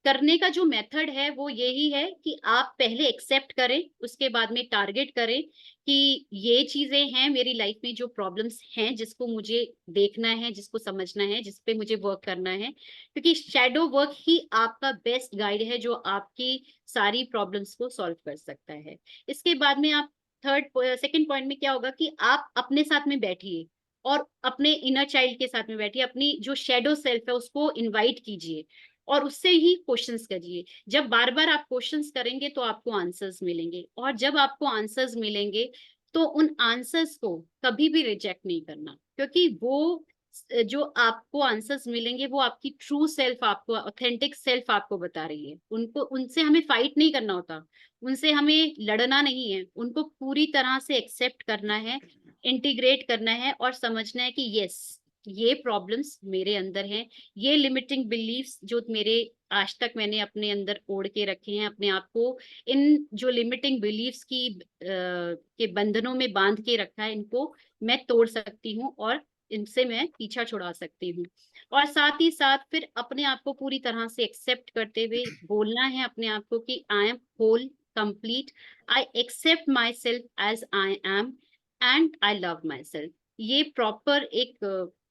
करने का जो मेथड है वो यही है कि आप पहले एक्सेप्ट करें, उसके बाद में टारगेट करें कि ये चीजें हैं मेरी लाइफ में, जो प्रॉब्लम्स हैं जिसको मुझे देखना है, जिसको समझना है, जिस पे मुझे वर्क करना है, क्योंकि शैडो वर्क ही आपका बेस्ट गाइड है जो आपकी सारी प्रॉब्लम्स को सॉल्व कर सकता है। इसके बाद में आप सेकंड पॉइंट में क्या होगा कि आप अपने साथ में बैठिए और अपने इनर चाइल्ड के साथ में बैठिए, अपनी जो शेडो सेल्फ है उसको इनवाइट कीजिए और उससे ही क्वेश्चंस करिए। जब बार बार आप क्वेश्चंस करेंगे तो आपको आंसर्स मिलेंगे, और जब आपको आंसर्स मिलेंगे तो उन आंसर्स को कभी भी रिजेक्ट नहीं करना, क्योंकि वो जो आपको आंसर्स मिलेंगे वो आपकी ट्रू सेल्फ, आपको ऑथेंटिक सेल्फ आपको बता रही है। उनको, उनसे हमें फाइट नहीं करना होता, उनसे हमें लड़ना नहीं है, उनको पूरी तरह से एक्सेप्ट करना है, इंटीग्रेट करना है और समझना है कि यस, ये प्रॉब्लम्स मेरे अंदर हैं, ये लिमिटिंग बिलीफ्स जो मेरे आज तक मैंने अपने अंदर ओढ़ के रखे हैं अपने आप को, इन जो लिमिटिंग बिलीफ्स की के बंधनों में बांध के रखा है, इनको मैं तोड़ सकती हूँ और इनसे मैं पीछा छुड़ा सकती हूँ। और साथ ही साथ फिर अपने आप को पूरी तरह से एक्सेप्ट करते हुए बोलना है अपने आप को कि I am whole, complete, I accept my self as I am, and I love my self. ये प्रॉपर एक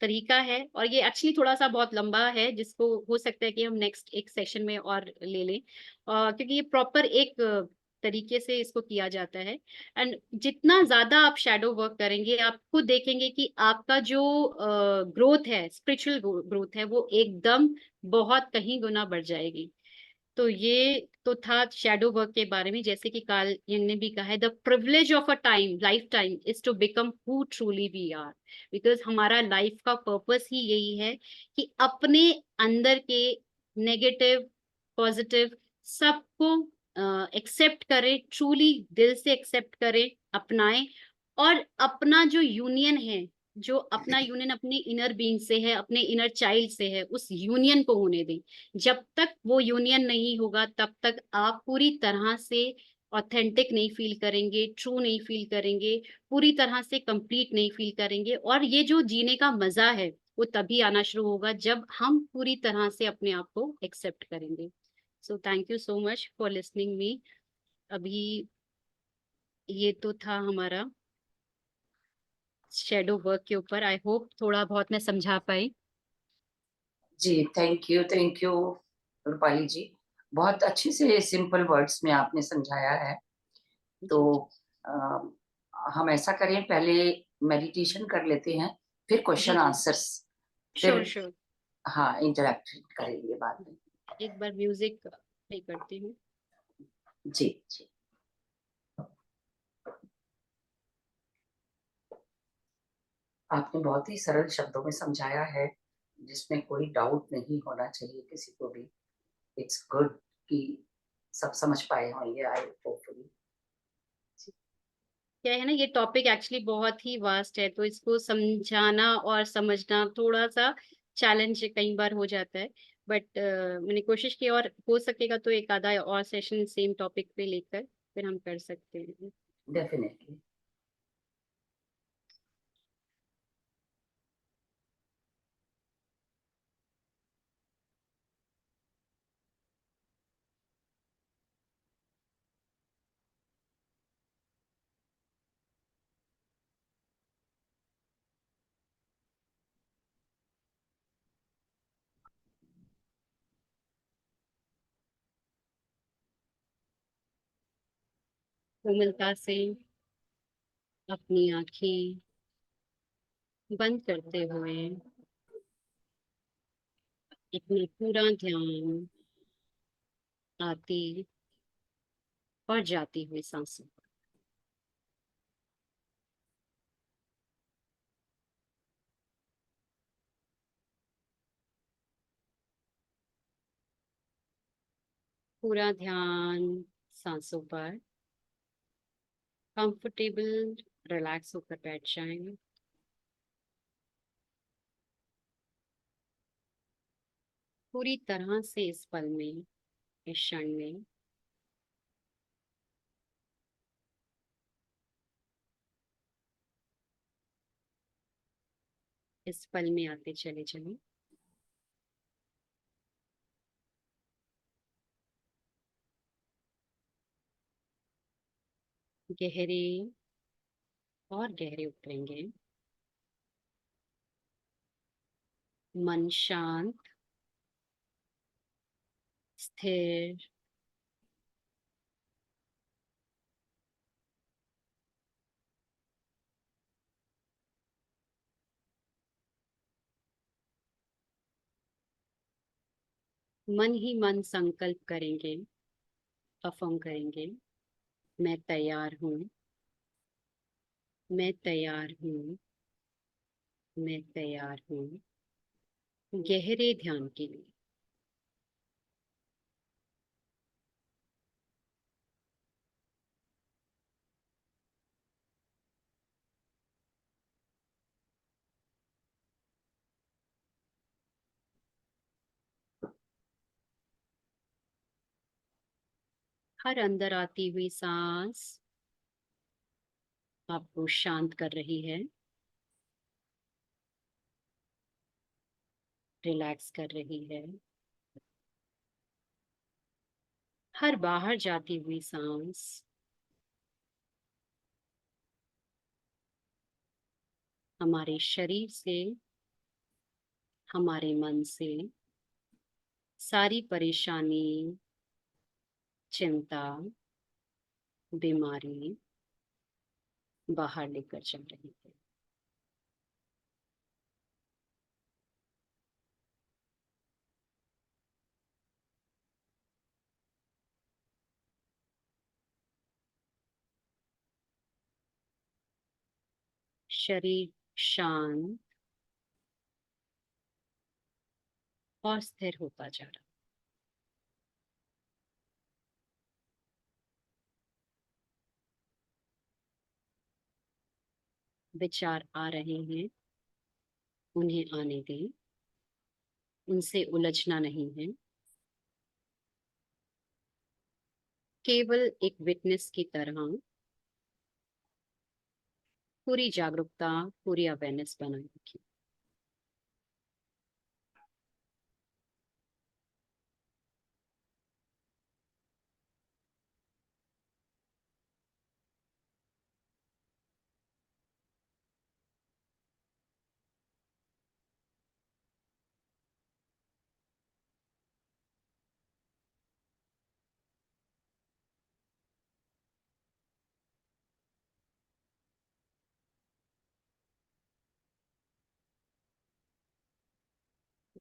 तरीका है, और ये एक्चुअली थोड़ा सा बहुत लंबा है जिसको हो सकता है कि हम नेक्स्ट एक सेशन में और ले लें, क्योंकि ये प्रॉपर एक तरीके से इसको किया जाता है। एंड जितना ज्यादा आप शैडो वर्क करेंगे आप खुद देखेंगे कि आपका जो ग्रोथ है, स्पिरिचुअल ग्रोथ है, वो एकदम बहुत कहीं गुना बढ़ जाएगी। तो ये तो था शैडो वर्क के बारे में। जैसे कि कार्ल यंग ने भी कहा है, the privilege of a time, life time, is to become who truly we are. Because हमारा लाइफ का पर्पस ही यही है कि अपने अंदर के नेगेटिव, पॉजिटिव, सबको एक्सेप्ट करें, ट्रूली दिल से एक्सेप्ट करें, अपनाएं, और अपना जो यूनियन है, जो अपना यूनियन अपने इनर बीइंग से है, अपने इनर चाइल्ड से है, उस यूनियन को होने दें। जब तक वो यूनियन नहीं होगा तब तक आप पूरी तरह से ऑथेंटिक नहीं फील करेंगे, ट्रू नहीं फील करेंगे, पूरी तरह से कंप्लीट नहीं फील करेंगे, और ये जो जीने का मजा है वो तभी आना शुरू होगा जब हम पूरी तरह से अपने आप को एक्सेप्ट करेंगे। So thank you so much for listening me. अभी ये तो था हमारा शेडो वर्क के ऊपर। आई होप थोड़ा बहुत मैं समझा पाई। जी, थैंक यू रूपाली जी। बहुत अच्छे से सिंपल वर्ड्स में आपने समझाया है। तो जी अ, हम ऐसा करें, पहले मेडिटेशन कर लेते हैं, फिर जी क्वेश्चन जी। आंसर्स, श्योर फिर श्योर। हाँ इंटरेक्ट करेंगे बाद में। एक बार म्यूजिक प्ले करती हूँ। जी जी। आपने बहुत ही सरल शब्दों में समझाया है, जिसमें कोई डाउट नहीं होना चाहिए किसी को भी। इट्स गुड कि सब समझ पाए होंगे, आई होपफुली। क्या है ना, ये टॉपिक एक्चुअली बहुत ही वास्ट है, तो इसको समझाना और समझना थोड़ा सा चैलेंज कई बार हो जाता है। बट मैंने कोशिश की, और हो सकेगा तो एक आधा और सेशन सेम टॉपिक पे लेकर फिर हम कर सकते हैं। डेफिनेटली। कोमलता से अपनी आंखें बंद करते हुए अपना पूरा ध्यान आती और जाती हुई सांसों पर। पूरा ध्यान सांसों पर। कंफर्टेबल रिलैक्स होकर बैठ जाएं। पूरी तरह से इस पल में, इस क्षण में इस पल में आते चले चले। गहरे और गहरे उतरेंगे। मन शांत, स्थिर, मन ही मन संकल्प करेंगे, अफर्म करेंगे, मैं तैयार हूँ, मैं तैयार हूँ, मैं तैयार हूँ। गहरे ध्यान के लिए। हर अंदर आती हुई सांस आपको शांत कर रही है, रिलैक्स कर रही है। हर बाहर जाती हुई सांस हमारे शरीर से, हमारे मन से सारी परेशानी, चिंता, बीमारी बाहर लेकर चल रही है। शरीर शांत और स्थिर होता जा रहा है। विचार आ रहे हैं, उन्हें आने दें, उनसे उलझना नहीं है। केवल एक विटनेस की तरह पूरी जागरूकता, पूरी अवेयरनेस बनाए रखिए।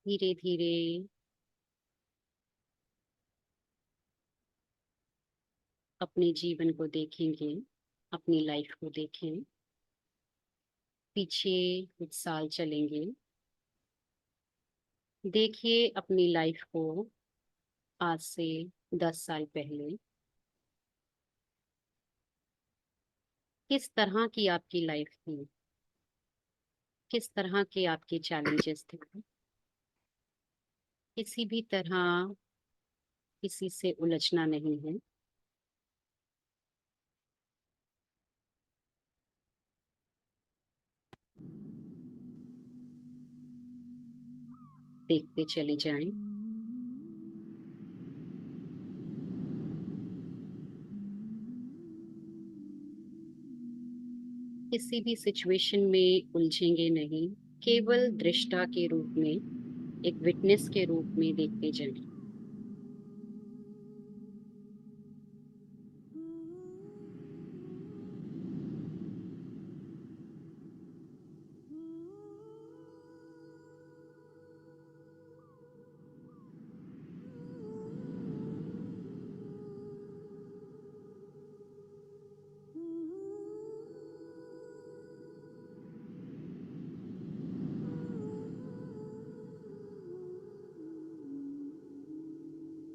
धीरे धीरे अपने जीवन को देखेंगे, अपनी लाइफ को देखें। पीछे कुछ साल चलेंगे, देखिए अपनी लाइफ को आज से 10 साल पहले। किस तरह की आपकी लाइफ थी, किस तरह के आपके चैलेंजेस थे। किसी भी तरह किसी से उलझना नहीं है। देखते चले जाएं। किसी भी सिचुएशन में उलझेंगे नहीं, केवल दृष्टा के रूप में, एक विटनेस के रूप में देखते जाएं।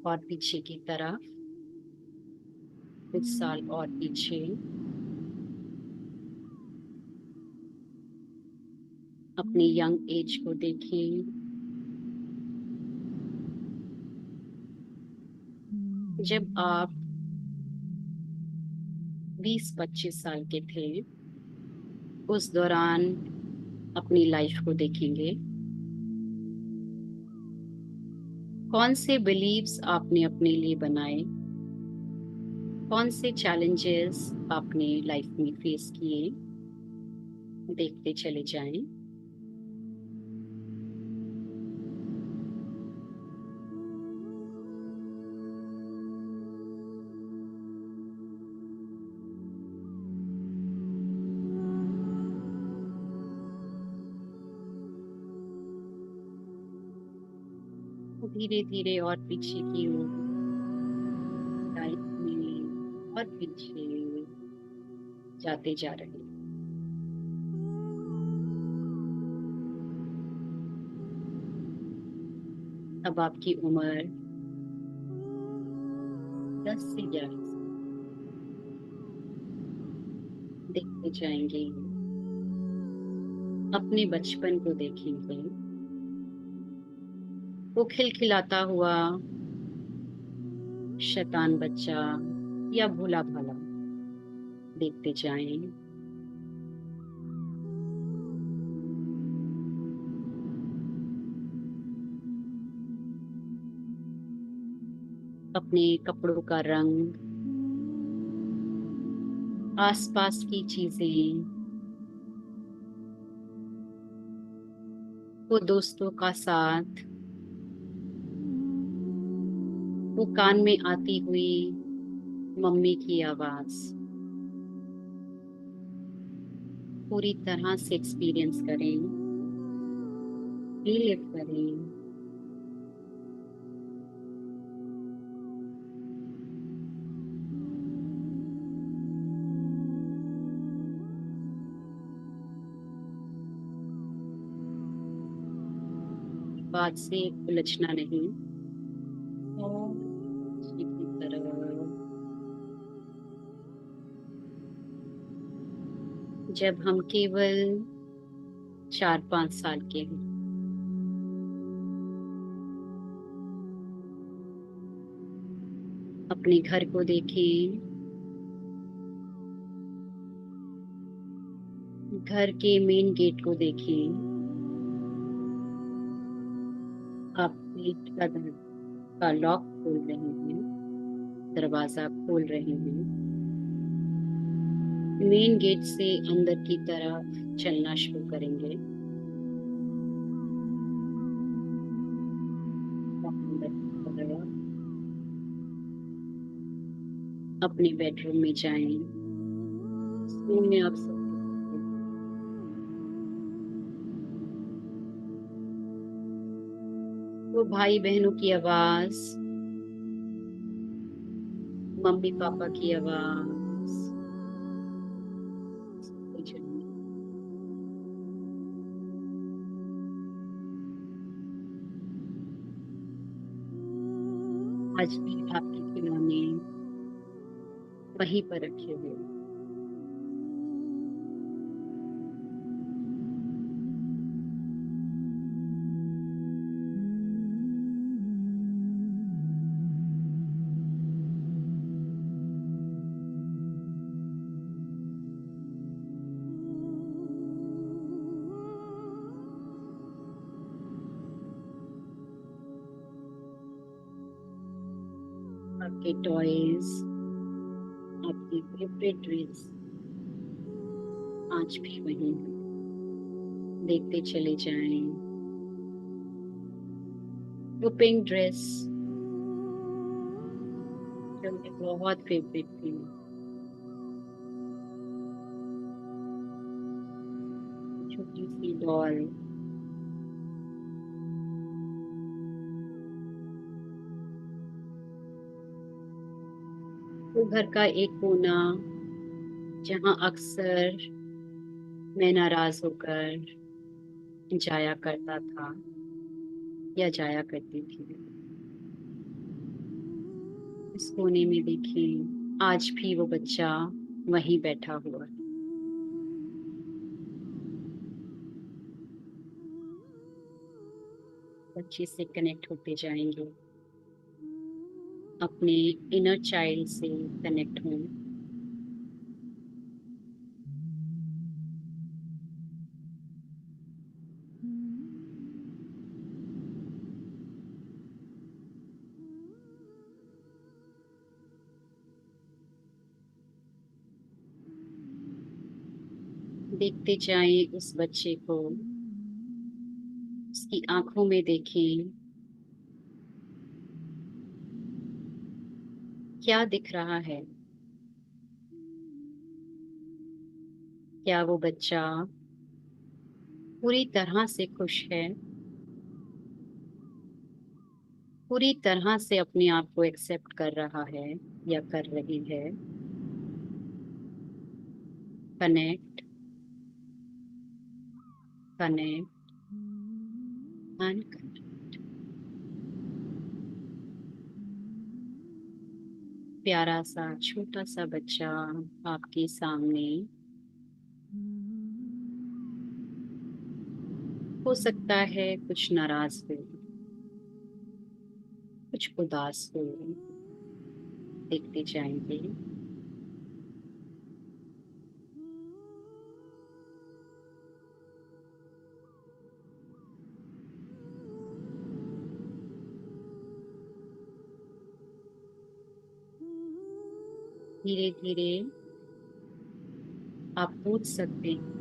और पीछे की तरफ, कुछ साल और पीछे, अपनी यंग एज को देखें। जब आप 20-25 साल के थे, उस दौरान अपनी लाइफ को देखेंगे। कौन से बिलीव्स आपने अपने लिए बनाए, कौन से चैलेंजेस आपने लाइफ में फेस किए, देखते चले जाएं। धीरे धीरे और पीछे की ओर, लाइफ में और पीछे जाते जा रहे हैं। अब आपकी उम्र 10 से 11 देखते जाएंगे। अपने बचपन को देखेंगे, वो खिलखिलाता हुआ शैतान बच्चा या भोला भाला देखते जाएं। अपने कपड़ों का रंग, आसपास की चीजें, वो दोस्तों का साथ, वो कान में आती हुई मम्मी की आवाज, पूरी तरह से एक्सपीरियंस करें, फील इट करें। बात से उलझना नहीं, और पीछे की तरफ। जब हम केवल 4-5 साल के हैं, अपने घर को देखें, घर के मेन गेट को देखें। आप गेट का लॉक खोल रहे हैं, दरवाजा खोल रहे हैं, मेन गेट से अंदर की तरफ चलना शुरू करेंगे। अंदर की तरफ अपने बेडरूम में जाएं। इस रूम में आप सब वो भाई बहनों की आवाज, मम्मी पापा की आवाज, आज भी आपके खिलौने वहीं पर रखे हुए हैं। आपके टॉयज, आपकी फेवरेट ड्रेस आज भी वही है। देखते चले जाएं। वो पिंक ड्रेस जो मेरी बहुत फेवरेट थी, छोटी सी डॉल, वो घर का एक कोना जहाँ अक्सर मैं नाराज होकर जाया करता था या जाया करती थी। इस कोने में देखिए, आज भी वो बच्चा वहीं बैठा हुआ है। बच्चे से कनेक्ट होते जाएंगे, अपने इनर चाइल्ड से कनेक्ट हों। देखते जाएं उस बच्चे को, उसकी आंखों में देखें, क्या दिख रहा है। क्या वो बच्चा पूरी तरह से खुश है, पूरी तरह से अपने आप को एक्सेप्ट कर रहा है या कर रही है। Connect, connect and connect. प्यारा सा छोटा सा बच्चा आपके सामने, हो सकता है कुछ नाराज हो, कुछ उदास हो। देखते जाएंगे। धीरे धीरे आप पूछ सकते हैं,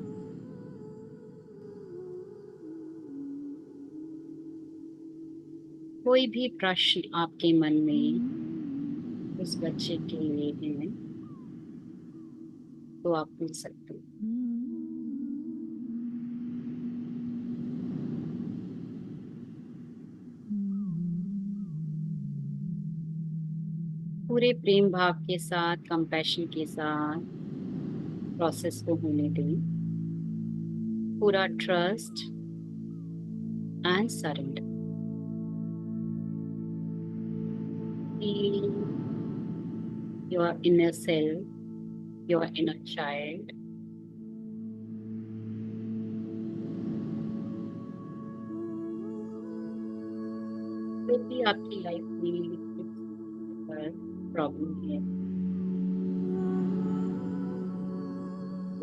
कोई भी प्रश्न आपके मन में उस बच्चे के लिए है तो आप पूछ सकते हैं। पूरे प्रेम भाव के साथ, कंपैशन के साथ प्रोसेस को होने दें। पूरा trust and surrender. Feel your inner self, your inner child. जो भी आपकी लाइफ में प्रॉब्लम है,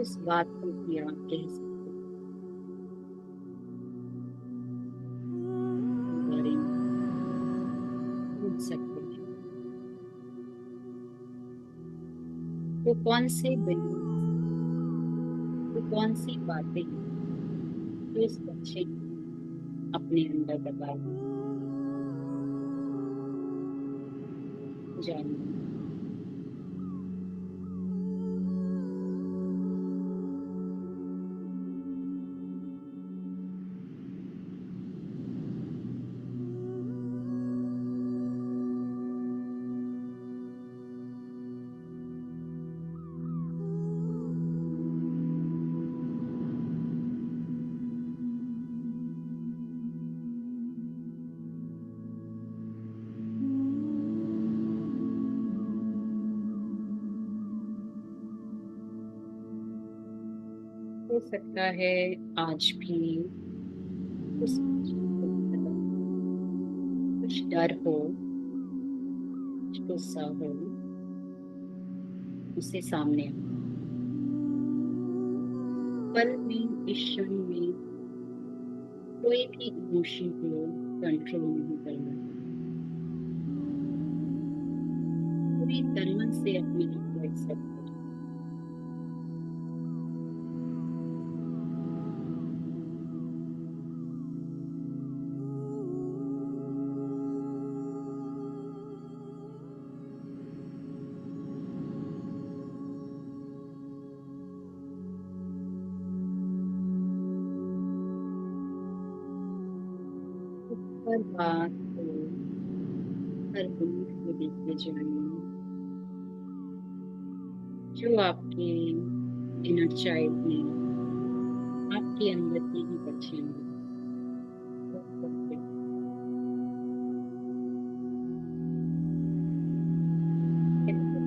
उस बात को भी आप कह सकते हैं, बारे में पूछ सकते हैं। वो कौन से बिलीफ, वो कौन सी बातें जो इस बच्चे ने अपने अंदर दबा दी, जानिए। हो सकता है आज भी उस बच्चे को मतलब कुछ डर हो, कुछ गुस्सा हो, उससे सामने हो। पल में, इस क्षण में कोई भी इमोशन को कंट्रोल नहीं करना। पूरी तरह से अपने आप को एक्सेप्ट करें। हर बात को, हर उम्मीद को देखते जाइए जो आपके इनर चाइल्ड ने, आपके अंदर के ही बच्चे ने वो करते, कहते,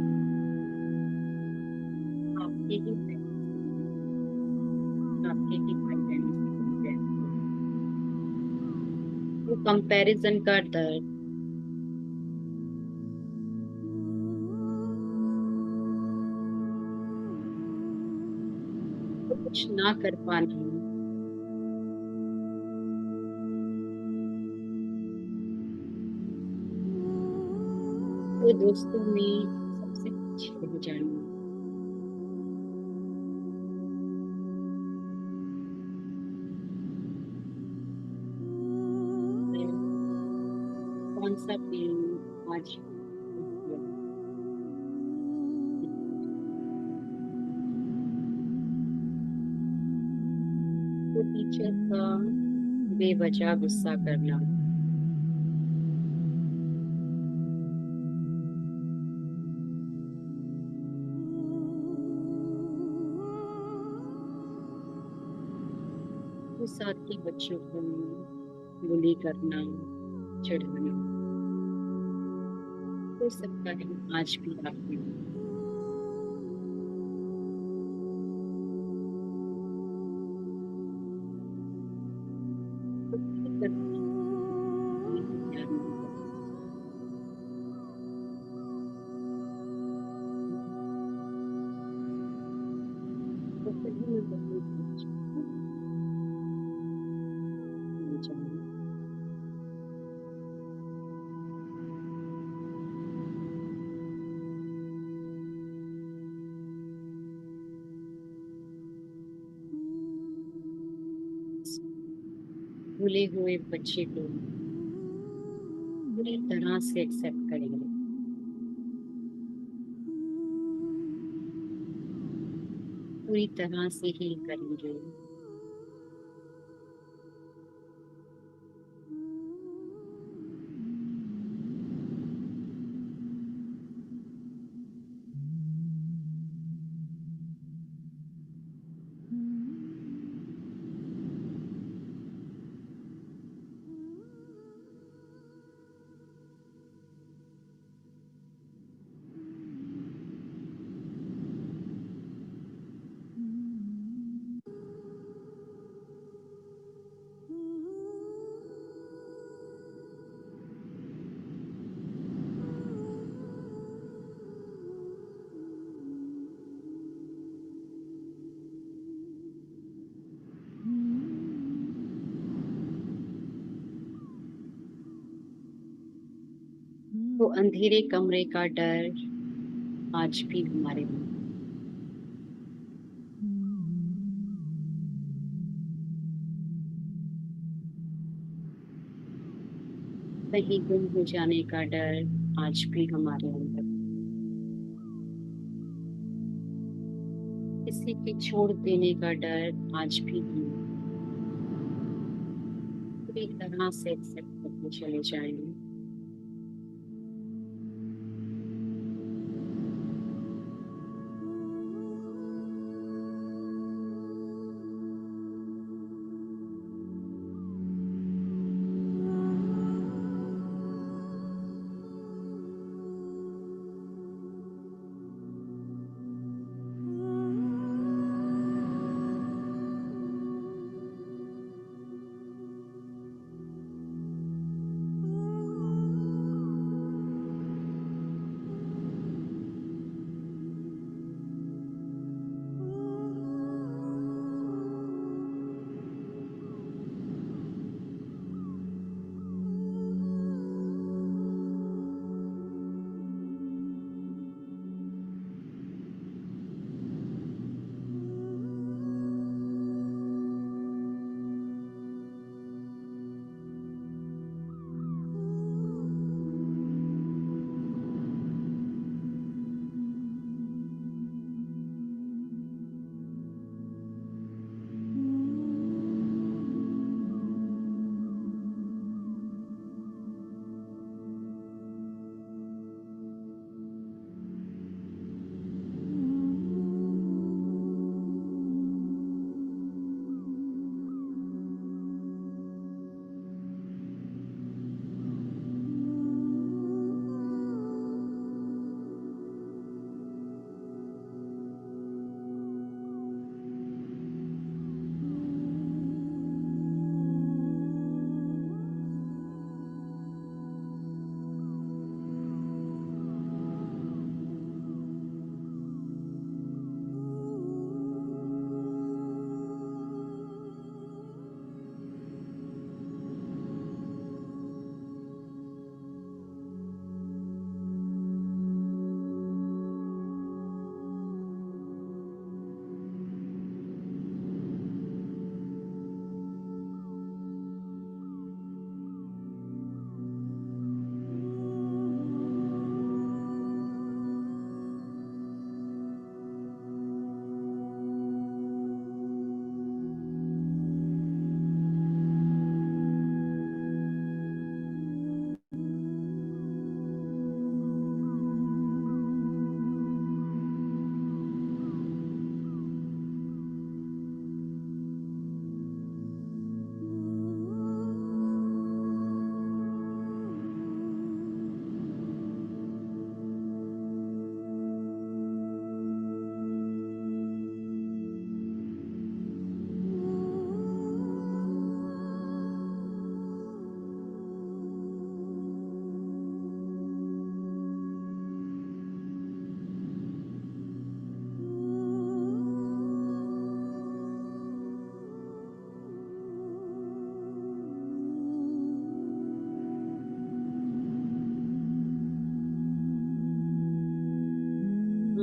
आपके ही बहन से हैं, आपके ही भाई बहनों से कंपेयर करें। वो कंपैरिजन का डर, वो कुछ ना कर पाना, वो दोस्तों में सबसे पीछे रह जाना, फिर कौन सा पेन आज किया, वो टीचर का बेवजह गुस्सा करना, वो साथ के बच्चों को बुली करना, चिढ़ाना, हो सकता है आज भी आप में हो। तो ठीक करना, ये भी ध्यान नहीं देना। तो कहीं ना कहीं बीच में जाना, भूले हुए बच्चे को पूरी तरह से एक्सेप्ट करेंगे, पूरी तरह से हील करेंगे। तो अंधेरे कमरे का डर आज भी हमारे मन, कहीं गुम हो जाने का डर आज भी हमारे अंदर, किसी के छोड़ देने का डर आज भी हम पूरी तरह से एक्सेप्ट करके चले जाएंगे।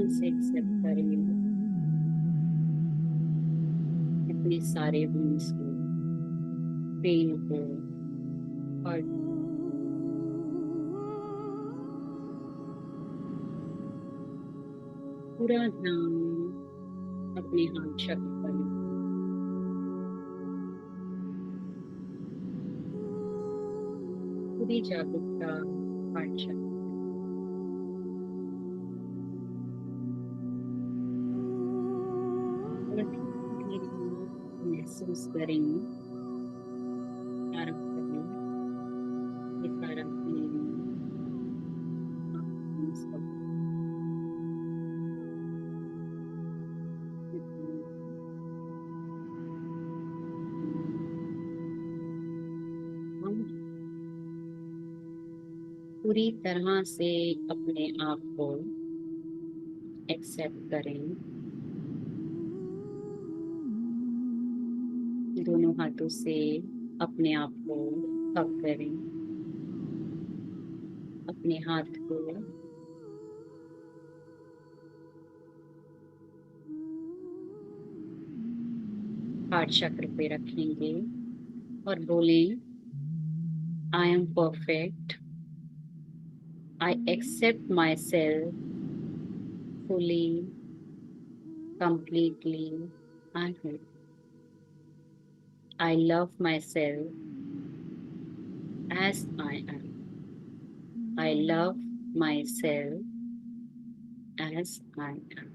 ध्यान से एक्सेप्ट करें अपने सारे वुंड्स को, पेन को, और पूरा ध्यान अपने हाथ चक्र पर, पूरी जागरूकता हाथ चक्र, और धीरे धीरे महसूस करें, आराम करें, ये सारा feeling आपको सब हम पूरी तरह से अपने आप को एक्सेप्ट करें। दोनों हाथों से अपने आप को हग करें, अपने हाथ को हार्ट चक्र पे रखेंगे और बोलें, I am perfect, I accept my self fully, completely, and whole. I love myself as I am. I love myself as I am.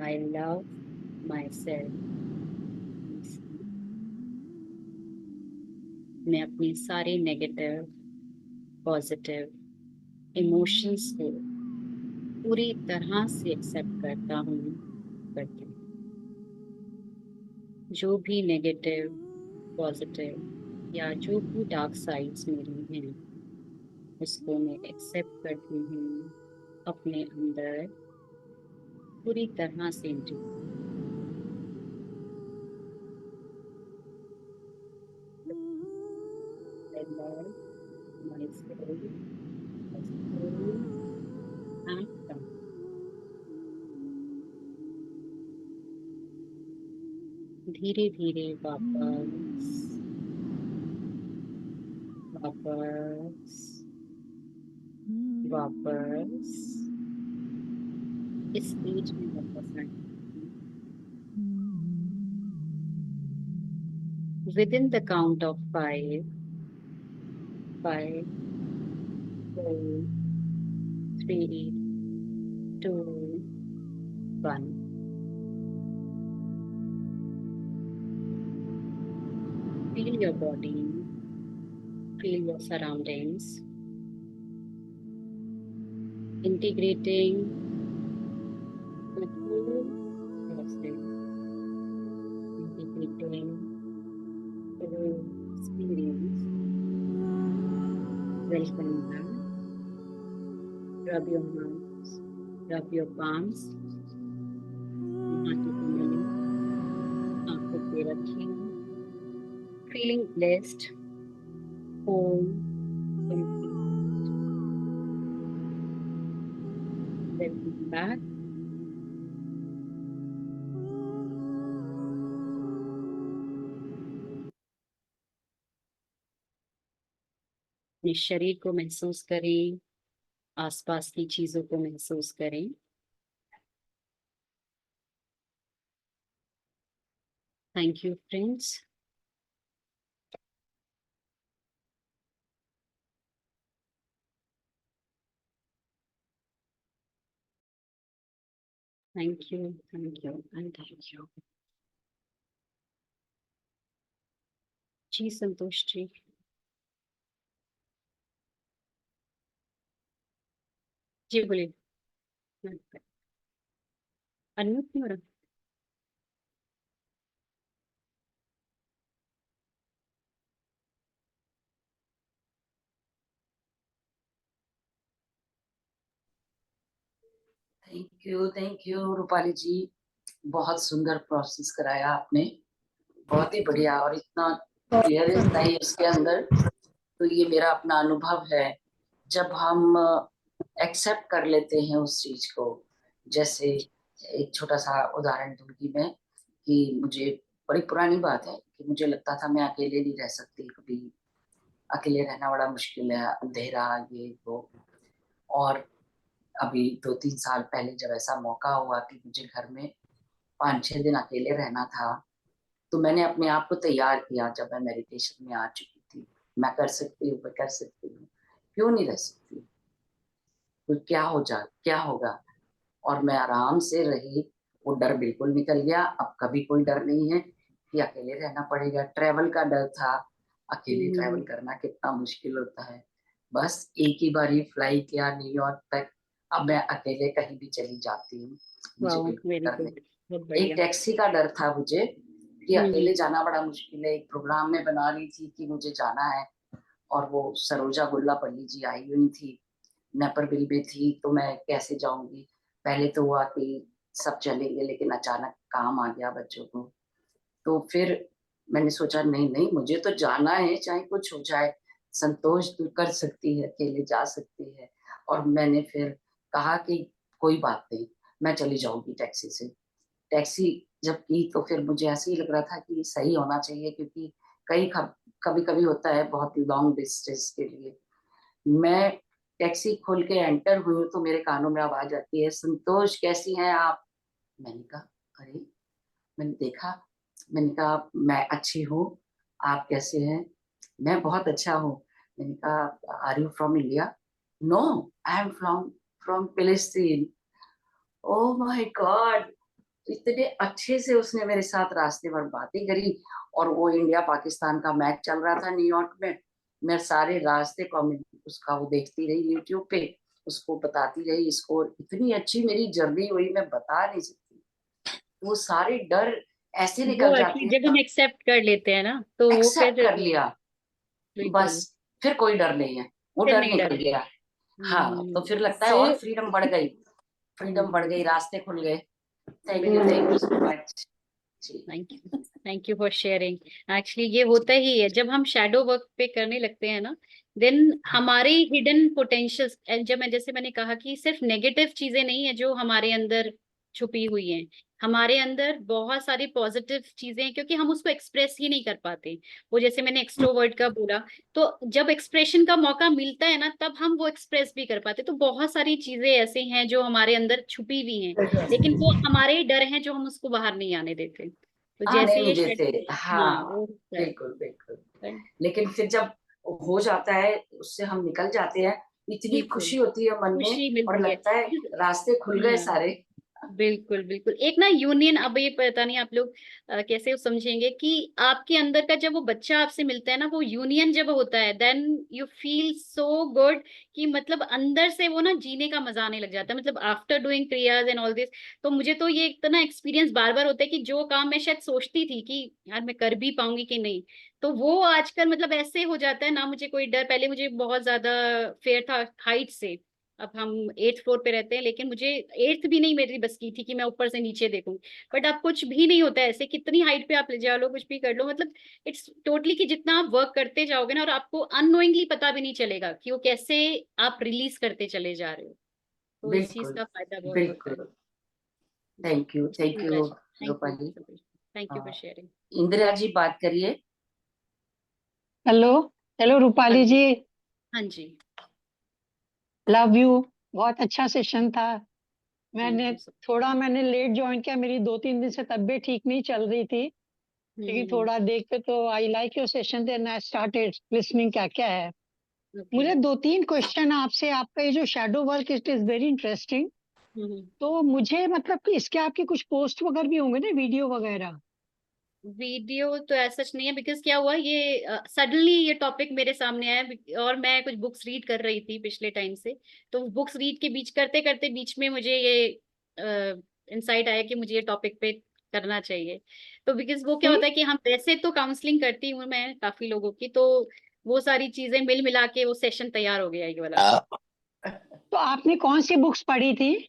I love myself. मैं अपनी सारे नेगेटिव पॉजिटिव इमोशंस को पूरी तरह से एक्सेप्ट करता हूँ, करती हूँ। जो भी नेगेटिव पॉजिटिव या जो भी डार्क साइड्स मेरी हैं, उसको मैं एक्सेप्ट करती हूँ अपने अंदर पूरी तरह से integrate. I love myself as whole and complete. धीरे धीरे वापस वापस वापस इस स्टेज में वापस आए। Within the count of 5, 5, 4, 3, 2, 1. Feel your body, feel your surroundings, integrating the whole process, integrating the whole experience. Welcome back. Rub your hands, rub your palms, हाथों को मिलें, आंखों पे रखें, feeling blessed, whole, complete. Welcome back. अपने शरीर को महसूस करें, आसपास की चीजों को महसूस करें। Thank you, friends. Thank you, and thank you. जी संतोष जी। जी बोलिए। अनम्यूट नहीं हो रहा। थैंक यू रूपाली जी, बहुत सुंदर प्रोसेस कराया आपने, बहुत ही बढ़िया, और इतना क्लियर नहीं उसके अंदर। तो ये मेरा अपना अनुभव है, जब हम एक्सेप्ट कर लेते हैं उस चीज को, जैसे एक छोटा-सा उदाहरण दूँगी मैं कि मुझे बड़ी पुरानी बात है कि मुझे लगता था मैं अकेले नहीं रह सकती कभी, अकेले रहना बड़ा मुश्किल है, अंधेरा ये वो। और अभी 2-3 साल पहले जब ऐसा मौका हुआ कि मुझे घर में 5-6 दिन अकेले रहना था, तो मैंने अपने आप को तैयार किया जब मैं मेडिटेशन में आ चुकी थी। मैं कर सकती हूँ, मैं कर सकती हूँ, क्यों नहीं रह सकती? तो क्या होगा? और मैं आराम से रही, वो डर बिल्कुल निकल गया, अब कभी कोई डर नहीं है कि अकेले रहना पड़ेगा। ट्रैवल का डर था, अकेले ट्रैवल करना कितना मुश्किल होता है। बस एक ही बारी फ्लाई किया न्यूयॉर्क तक, अब मैं अकेले कहीं भी चली जाती हूँ, मुझे वाओ, बिल्कुल वेरी डर गुड, नहीं। बहुत एक बढ़िया। टैक्सी का डर था मुझे कि हम्म। अकेले जाना बड़ा मुश्किल है, एक प्रोग्राम में बना रही थी कि मुझे जाना है और वो सरोजा गुल्लापल्ली जी आई हुई थी, नेपरविल में थी, तो मैं कैसे जाऊँगी? पहले तो हुआ कि सब चलेंगे, लेकिन अचानक काम आ गया बच्चों को। तो फिर मैंने सोचा नहीं, मुझे तो जाना है, चाहे कुछ हो जाए। संतोष तू कर सकती है, अकेले जा सकती है। और मैंने फिर कहा कि कोई बात नहीं, मैं चली जाऊँगी टैक्सी से। टैक्सी जब की तो फिर मुझे ऐसे ही लग रहा था कि सही होना चाहिए, क्योंकि कई खब कभी-कभी होता है बहुत लॉन्ग डिस्टेंस के लिए। मैं टैक्सी खोल के एंटर हुई हूँ तो मेरे कानों में आवाज़ आती है, "संतोष कैसी हैं आप?" मैंने कहा, "अरे!" मैंने देखा, मैंने कहा, "मैं अच्छी हूँ, आप कैसे हैं?" "मैं बहुत अच्छा हूँ।" मैंने कहा, "are you from India?" "No, I am from फिलिस्तीन।" Oh my god! इतने अच्छे से उसने मेरे साथ रास्ते भर बातें करी और वो इंडिया पाकिस्तान का मैच चल रहा था न्यूयॉर्क में। मैं सारे रास्ते उसका वो देखती रही यूट्यूब पे, उसको बताती रही स्कोर। इतनी अच्छी मेरी जर्नी हुई, मैं बता नहीं सकती। वो सारे डर ऐसे वो निकल जाते एक्चुअली हैं जब ना, हम एक्सेप्ट कर लेते हैं ना, तो वो एक्सेप्ट फिर कर लिया, बस बिल्कुल, फिर कोई डर नहीं है, वो फिर डर नहीं निकल डरेगा। गया। हाँ, तो फिर लगता है और फिर फ्रीडम बढ़ गई, रास्ते खुल गए। बिल्कुल, थैंक यू सो मच। जी। Thank you for sharing. Actually ये होता ही है जब हम शैडो वर्क पे करने लगते हैं ना, देन हाँ, हमारे हिडन पोटेंशियल्स, जब जैसे मैंने कहा कि सिर्फ नेगेटिव चीजें नहीं है जो हमारे अंदर छुपी हुई हैं, हमारे अंदर बहुत सारी पॉजिटिव चीजें हैं, क्योंकि हम उसको एक्सप्रेस ही नहीं कर पाते। वो जैसे मैंने एक्सट्रोवर्ट का बोला, तो जब एक्सप्रेशन का मौका मिलता है ना, तब हम वो एक्सप्रेस भी कर पाते। तो बहुत सारी चीजें ऐसी हैं जो हमारे अंदर छुपी हुई हैं, लेकिन वो हमारे ही डर हैं जो हम उसको बाहर नहीं आने देते। तो आने जैसे नहीं ये देते। शेड्यूल, हाँ हाँ, वो होता है, बिल्कुल, बिल्कुल। right? लेकिन फिर जब हो जाता है, उससे हम निकल जाते हैं, इतनी बिल्कुल, खुशी होती है मन में खुशी और मिलती है। लगता है रास्ते खुल गए हाँ, सारे। बिल्कुल बिल्कुल। एक ना यूनियन, अब ये पता नहीं आप लोग कैसे समझेंगे कि आपके अंदर का जब वो बच्चा आपसे मिलता है ना, वो यूनियन जब होता है, then you feel so good कि मतलब अंदर से वो ना जीने का मजा आने लग जाता है, मतलब after doing prayers and all this. तो मुझे तो ये इतना एक्सपीरियंस बार बार होता है कि जो काम मैं शायद सोचती थी कि यार मैं कर भी पाऊंगी कि नहीं, तो वो आजकल मतलब ऐसे हो जाता है ना, मुझे कोई डर, पहले मुझे बहुत ज्यादा फेयर था हाइट से। अब हम 8th फ्लोर पे रहते हैं, लेकिन मुझे 8th भी नहीं मेरी बस की थी कि मैं ऊपर से नीचे देखूं। बट अब कुछ भी नहीं होता है ऐसे, कितनी हाइट पे आप ले जा लो, कुछ भी कर लो, मतलब इट्स टोटली कि जितना आप वर्क करते जाओगे ना, और आपको अननोइंगली पता भी नहीं चलेगा कि वो कैसे आप रिलीज करते चले जा रहे हो। तो इस चीज बिल्कुल, का फायदा बहुत होता है। बिल्कुल। Thank Indira you ji, thank you, Rupali. Thank you for हाँ, शेयरिंग। इंदिरा जी बात करिए। हेलो। हेलो हाँ रूपाली जी, जी। हाँ जी, लव यू। बहुत अच्छा सेशन था। थैंक मैंने यू सो। मैंने लेट ज्वाइन किया, मेरी 2-3 दिन से तबीयत ठीक नहीं चल रही थी, लेकिन हम्म। थोड़ा देख के तो I like your session, then I started listening क्या क्या है। ओके। मुझे 2-3 क्वेश्चन आपसे। आपका ये जो shadow work, it is very interesting. Hmm. तो मुझे मतलब कि इसके आपके कुछ पोस्ट वगैरह भी होंगे ना, वीडियो वगैरह? वीडियो तो ऐसा सच नहीं है, बिकॉज क्या हुआ, ये सडनली ये टॉपिक मेरे सामने आया, और मैं कुछ बुक्स रीड कर रही थी पिछले टाइम से। तो बुक्स रीड के बीच करते करते बीच में मुझे ये इंसाइट आया कि मुझे ये टॉपिक पे करना चाहिए। तो बिकॉज वो क्या नहीं, होता है कि हम वैसे तो काउंसलिंग करती हूँ मैं काफी लोगों की, तो वो सारी चीजें मिल मिला के वो सेशन तैयार हो गया ये वाला। तो आपने कौन सी बुक्स पढ़ी थी?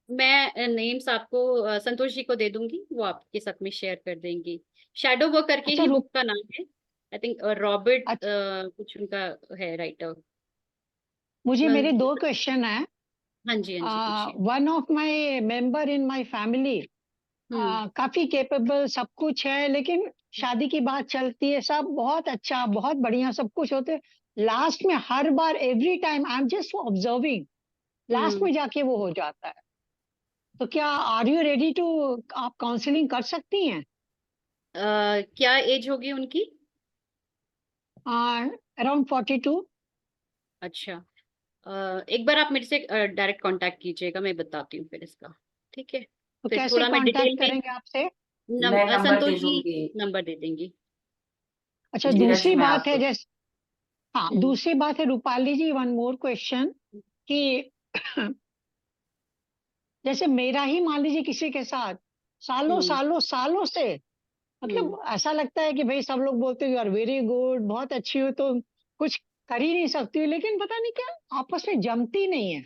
मैं नेम्स आपको संतोष जी को दे दूंगी, वो आपके साथ में शेयर कर देंगी। शैडो वर्क करके अच्छा ही रूप बुक का नाम है, आई थिंक रॉबर्ट अच्छा, कुछ उनका है राइटर। मुझे मैं मेरे 2 क्वेश्चन है। हाँ जी, हाँ जी, पूछिए। One of my member in my family काफी कैपेबल, सब कुछ है, लेकिन शादी की बात चलती है, सब बहुत अच्छा, बहुत बढ़िया, सब कुछ होते, लास्ट में हर बार every time I am just observing, last hmm. में जाके वो हो जाता है। तो क्या आर यू रेडी टू, आप काउंसलिंग कर सकती हैं? क्या एज होगी उनकी? अराउंड 42। अच्छा। एक बार आप मेरे से डायरेक्ट कांटेक्ट कीजिएगा, मैं बताती हूँ फिर इसका। ठीक है। तो फिर कैसे थोड़ा मैं कांटेक्ट डिटेल में करेंगे आपसे? मैं नंबर संतोष दे जी दूंगी। नंबर दे देंगी। अच्छा, धीरज दूसरी मैं बात है, आपको। जैसे, हाँ, हम्म। दूसरी बात है रूपाली जी, वन मोर क्वेश्चन, कि जैसे मेरा ही मान लीजिए किसी के साथ सालों हम्म। सालों सालों से, हम्म। मतलब ऐसा लगता है कि भाई सब लोग बोलते हैं यू आर वेरी गुड, बहुत अच्छी हो, तो कुछ कर ही नहीं सकती हो, लेकिन पता नहीं क्या आपस में जमती नहीं है,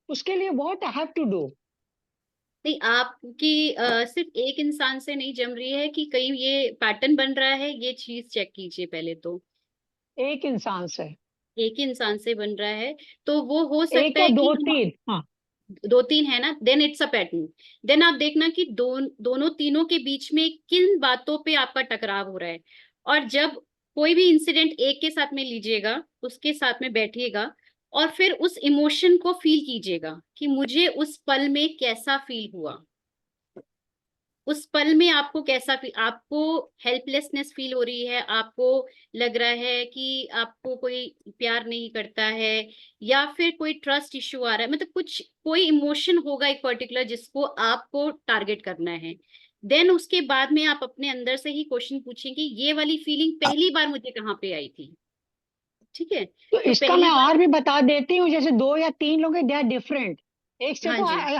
उसके लिए what I have to do? नहीं, आपकी सिर्फ एक इंसान से नहीं जम रही है कि कहीं ये पैटर्न बन रहा है, ये चीज चेक कीजिए पहले तो। एक इंसान से? एक ही इंसान से बन रहा है तो वो हो एक सकता या है कि दो हम तीन? हाँ। दो तीन है ना, then it's a pattern. Then आप देखना कि दोनों तीनों के बीच में किन बातों पे आपका टकराव हो रहा है। और जब कोई भी इंसिडेंट एक के साथ में लीजिएगा, उसके साथ में बैठिएगा और फिर उस इमोशन को फील कीजिएगा कि मुझे उस पल में कैसा फील हुआ। उस पल में आपको कैसा फील, आपको हेल्पलेसनेस फील हो रही है, आपको लग रहा है कि आपको कोई प्यार नहीं करता है, या फिर कोई ट्रस्ट इश्यू आ रहा है, मतलब कुछ कोई इमोशन होगा एक पर्टिकुलर जिसको आपको टारगेट करना है। देन उसके बाद में आप अपने अंदर से ही क्वेश्चन पूछेंगे, ये वाली फीलिंग पहली बार मुझे कहाँ पे आई थी। ठीक है। तो तो इसका मैं पहली बार। और भी बता देती हूँ, जैसे दो या तीन लोग हैं, दे आर डिफरेंट। एक से हाँ तो जी। I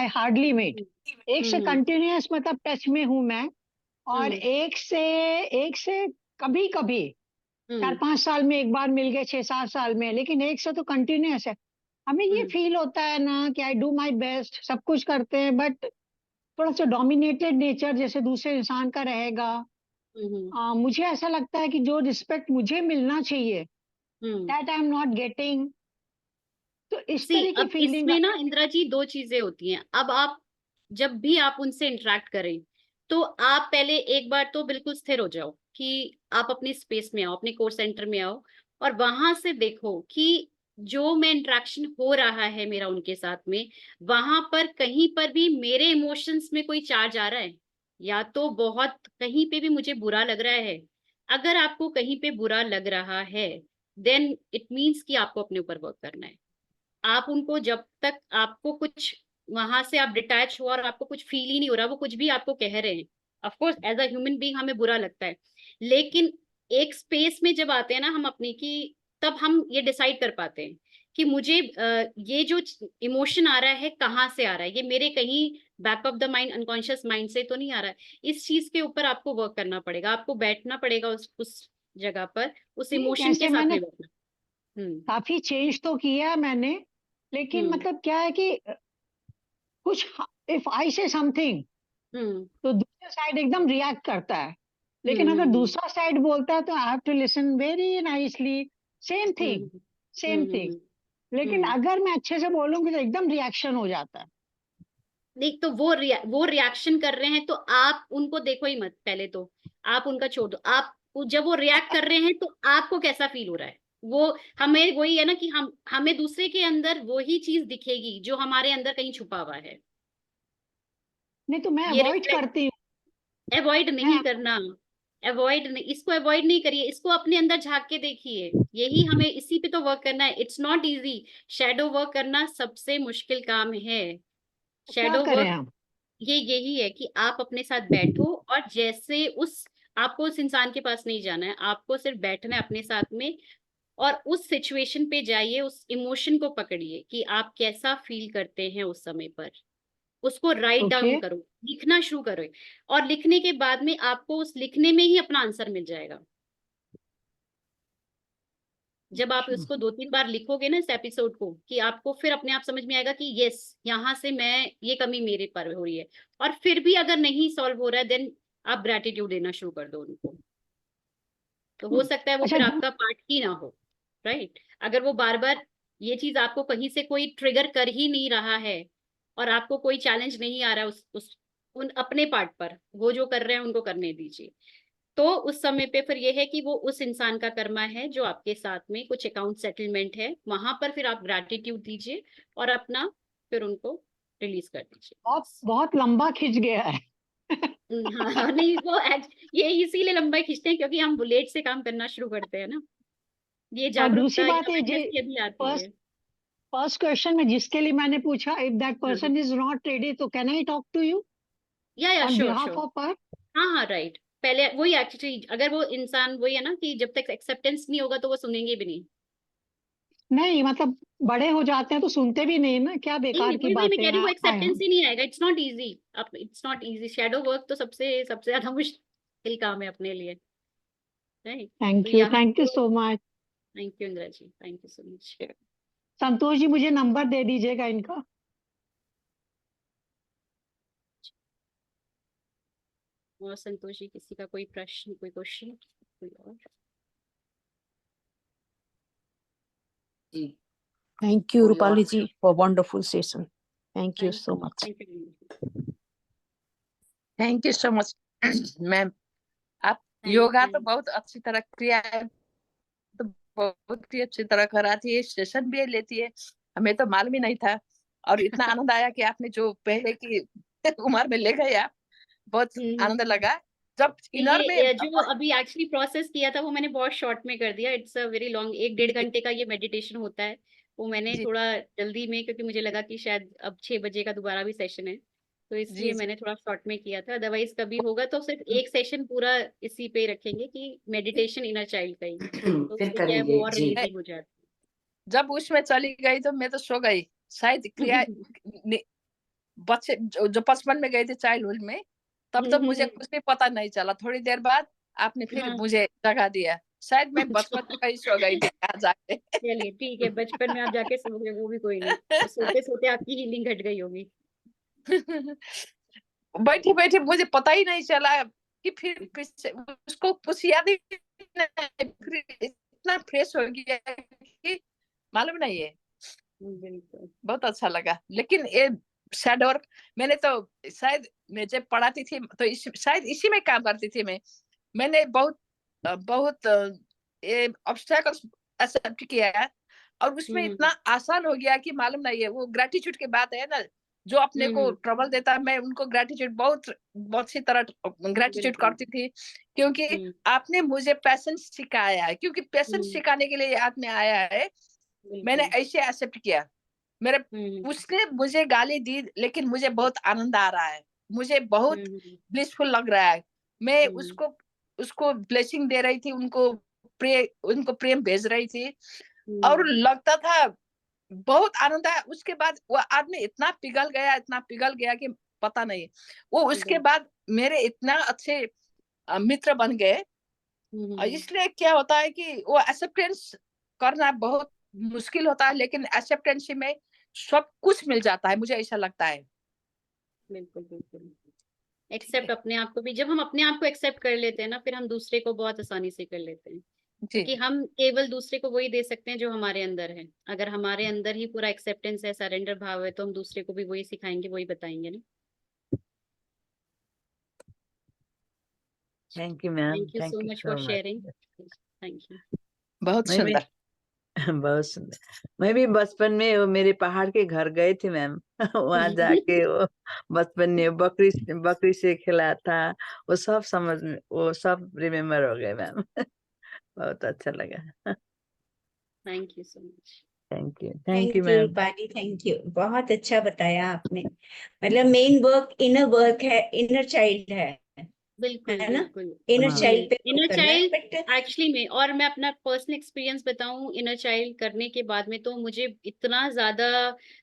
hardly meet. एक से हम्म। कंटिन्यूअस मतलब टच में हूं मैं, और हम्म। एक से कभी कभी चार हम्म। पांच साल में एक बार मिल गए, 6-7 साल में, लेकिन एक से तो कंटिन्यूअस है। हमें ये हम्म। फील होता है ना कि आई डू माई बेस्ट, सब कुछ करते हैं, बट थोड़ा सा डोमिनेटेड नेचर जैसे दूसरे इंसान का रहेगा। हम्म। मुझे ऐसा लगता है कि जो रिस्पेक्ट मुझे मिलना चाहिए, hmm. That I am not getting, तो इस सी तरह की अब फीलिंग। इसमें ना इंदिरा जी दो चीजें होती हैं। अब आप जब भी आप उनसे इंटरेक्ट करें तो आप पहले एक बार तो बिल्कुल स्थिर हो जाओ कि आप अपनी स्पेस में आओ, अपने कोर सेंटर में आओ, और वहां से देखो कि जो मैं इंटरेक्शन हो रहा है मेरा उनके साथ में, वहां पर कहीं पर भी मेरे इमोशंस में कोई चार्ज आ रहा है, या तो बहुत कहीं पे भी मुझे बुरा लग रहा है। अगर आपको कहीं पे बुरा लग रहा है, देन इट मीन्स कि आपको अपने ऊपर वर्क करना है। आप उनको जब तक आपको कुछ वहां से आप डिटैच हो और आपको कुछ फील ही नहीं हो रहा, वो कुछ भी आपको कह रहे हैं, of course as a human being हमें बुरा लगता है, लेकिन एक स्पेस में जब आते हैं ना हम अपनी की, तब हम ये डिसाइड कर पाते हैं कि मुझे ये जो इमोशन आ रहा है कहाँ से आ रहा है, ये मेरे कहीं back of the mind, unconscious mind से तो नहीं आ रहा है। इस चीज के ऊपर आपको वर्क करना पड़ेगा, आपको बैठना पड़ेगा उस जगह पर, उस नहीं, इमोशन के जैसे साथ मैंने में बैठना। हम्म। काफी चेंज तो किया मैंने, लेकिन हम्म। मतलब क्या है कि कुछ, इफ आई से समथिंग, हम्म। तो दूसरा साइड एकदम रिएक्ट करता है, लेकिन अगर हम्म। दूसरा साइड बोलता है तो I have to listen very nicely, same thing, hmm. Same thing. Hmm. लेकिन हम्म। अगर मैं अच्छे से बोलूंगी तो एकदम रिएक्शन हो जाता है। नहीं तो वो रिएक्शन कर रहे हैं तो आप उनको देखो ही मत पहले तो, आप उनका छोड़ दो। आप जब वो रिएक्ट कर रहे हैं तो आपको कैसा फील हो रहा है, वो हमें वही है ना कि हमें दूसरे के अंदर वही चीज दिखेगी जो हमारे अंदर कहीं छुपा हुआ है। नहीं तो मैं ये अवॉइड रिफ्लेक्ट, करती हूँ। अवॉइड नहीं मैं करना। अवॉइड नहीं, इसको अवॉइड नहीं करिए, इसको अपने अंदर झांक के देखिए। यही हमें इसी पे तो वर्क करना है। It's not easy. Shadow work करना सबसे मुश्किल काम है। क्या शैडो करें वर्क हम? ये यही है कि आप अपने साथ बैठो, और जैसे उस आपको उस इंसान के पास नहीं जाना है, आपको सिर्फ बैठना है अपने साथ में, और उस सिचुएशन पे जाइए, उस इमोशन को पकड़िए कि आप कैसा फील करते हैं उस समय पर, उसको राइट ओके। डाउन करो, लिखना शुरू करो, और लिखने के बाद में आपको उस लिखने में ही अपना आंसर मिल जाएगा। जब आप अच्छा। इसको 2-3 बार लिखोगे ना इस एपिसोड को, कि आपको फिर अपने आप समझ में आएगा कि यस, यहाँ से मैं, ये कमी मेरे पर हो रही है। और फिर भी अगर नहीं सॉल्व हो रहा है, देन आप ग्रेटिट्यूड देना शुरू कर दो उनको। तो हो सकता है वो अच्छा, फिर आपका पार्ट ही ना हो। राइट। अगर वो बार बार ये चीज आपको कहीं से कोई ट्रिगर कर ही नहीं रहा है और आपको कोई चैलेंज नहीं आ रहा उस उन अपने पार्ट पर, वो जो कर रहे हैं उनको करने दीजिए। तो उस समय पे फिर ये है कि वो उस इंसान का कर्मा है जो आपके साथ में कुछ अकाउंट सेटलमेंट है, वहां पर फिर आप ग्रैटिट्यूड दीजिए और अपना फिर उनको रिलीज कर दीजिए। बहुत बहुत लंबा खिंच गया है। हाँ हाँ, नहीं वो ये इसीलिए लंबा खींचते हैं क्योंकि हम बुलेट से काम करना शुरू करते हैं ना, ये और दूसरी जागरूकता या बात है जी, अवेयरनेस ये भी आती है। फर्स्ट फर्स्ट क्वेश्चन में जिसके लिए मैंने पूछा, इफ दैट हाँ पर्सन इज नॉट रेडी, तो can I talk to you या on sure behalf sure. Of her? हाँ हाँ राइट, पहले वही एक्चुअली, अगर वो इंसान वही है ना कि जब तक एक्सेप्टेंस नहीं होगा तो वो सुनेंगे भी नहीं। नहीं मतलब बड़े हो जाते हैं तो सुनते भी नहीं ना, क्या नहीं बेकार नहीं, की वही वही मैं बातें कह रही हूँ, वो आए एक्सेप्टेंस हम। ही नहीं आएगा, इट्स नॉट इजी। अब it's not easy, shadow work तो सबसे सबसे ज्यादा मुश्किल काम है अपने लिए, राइट। तो यहाँ थैंक यू तो so much. Thank you Indira ji, thank you so much. Santosh ji, मुझे नंबर दे दीजिएगा इनका। और संतोष जी, किसी का कोई प्रश्न, कोई क्वेश्चन, कोई और? जी, Thank you, कोई और? Rupali ji, for wonderful session. Thank you thank so much. You. Thank you so much ma'am. आप थैंक योगा तो यू। बहुत अच्छी तरह किया है, तो बहुत ही अच्छी तरह कराती है, सेशन भी लेती है, हमें तो मालूम ही नहीं था। और इतना आनंद आया कि आपने जो पहले की उम्र में ले गए आप, बहुत आनंद लगा जब इनर में। ये जो अभी एक्चुअली प्रोसेस किया था वो मैंने बहुत शॉर्ट में कर दिया, इट्स अ वेरी लॉन्ग, 1-1.5 घंटे का ये मेडिटेशन होता है। वो मैंने जी थोड़ा जल्दी में, क्योंकि मुझे लगा कि शायद अब 6 बजे का दोबारा भी सेशन है, तो जी इसलिए जी मैंने थोड़ा शॉर्ट में किया था। अदरवाइज कभी होगा तो सिर्फ एक सेशन पूरा इसी पे रखेंगे कि मेडिटेशन इनर चाइल्ड का ही, तो फिर उससे क्या है वो करेंगे और जी। रिलीजिंग हो जाती जब उसमें चली गई तो मैं तो सो गई, शायद क्रिया है। बच्चे जो 55 में गए थे चाइल्डहुड में, तब तो मुझे कुछ भी पता नहीं चला। थोड़ी देर बाद आपने फिर हाँ मुझे जगा दिया, शायद मैं बचपन में कहीं सो गई थी यहाँ जाके। चलिए ठीक है, बचपन में आप जाके सो गए वो भी कोई नहीं, तो सोते सोते आपकी हीलिंग घट गई होगी। बैठी बैठी मुझे पता ही नहीं चला कि फिर से उसको कुछ याद ही नहीं, फिर इतना फ्रेश हो गया कि मालूम नहीं है। बिल्कुल। बहुत अच्छा लगा। लेकिन ये शैडो वर्क मैंने तो शायद, मैं जब पढ़ाती थी तो शायद इसी में काम करती थी मैंने बहुत ये ऑब्स्टेकल्स एक्सेप्ट किया है, और उसमें इतना आसान हो गया कि मालूम नहीं है। वो ग्रेटिट्यूड की बात है ना, जो अपने को ट्रबल देता है, मैं उनको ग्रेटिट्यूड बहुत सी तरह ग्रेटिट्यूड बिल्कुल। करती थी, क्योंकि आपने मुझे पैसेंस सिखाया है, क्योंकि पैसेंस सिखाने के लिए ये आदमी आया है। मैंने बिल्कुल। ऐसे एक्सेप्ट किया। मेरे उसने मुझे गाली दी, लेकिन मुझे बहुत आनंद आ रहा है, मुझे बहुत ब्लिसफुल लग रहा है। मैं उसको उसको ब्लेसिंग दे रही थी, उनको प्रेम भेज रही थी, और लगता था बहुत आनंद आया। उसके बाद वो आदमी इतना पिघल गया कि पता नहीं। वो उसके बाद मेरे इतना अच्छे मित्र बन गए। और इसलिए क्या होता है कि वो एक्सेप्टेंस करना बहुत मुश्किल होता है, लेकिन एक्सेप्टेंस में सब कुछ मिल जाता है, मुझे ऐसा लगता है। बिल्कुल बिल्कुल। एक्सेप्ट अपने आप को भी, जब हम अपने आप को एक्सेप्ट कर लेते हैं ना, फिर हम दूसरे को बहुत आसानी से कर लेते हैं, क्योंकि हम केवल दूसरे को वही दे सकते हैं जो हमारे अंदर है। अगर हमारे अंदर ही पूरा एक्सेप्टेंस है, सरेंडर भाव है, तो हम दूसरे को भी वही सिखाएंगे, वही बताएंगे ना। Thank you, ma'am. Thank you so Thank you much for so much. Sharing. Thank you. बहुत मैं भी सुंदर। बहुत सुंदर। मैं भी बचपन में वो मेरे पहाड़ के घर गए थे मैम। वहां जाके वो बचपन में बकरी से खेला था, वो सब रिमेम्बर हो गए मैम। बहुत अच्छा लगा। Thank you so much. Thank you thank you ma'am. Rupali, thank you, बहुत अच्छा बताया आपने। मतलब मेन वर्क है, इनर चाइल्ड है बिल्कुल ना, बिल्कुल। इनर चाइल्ड पे इनर वर्क करना है। चाइल्ड बट एक्चुअली में, और मैं अपना पर्सनल एक्सपीरियंस बताऊं, इनर चाइल्ड करने के बाद में तो मुझे इतना ज्यादा,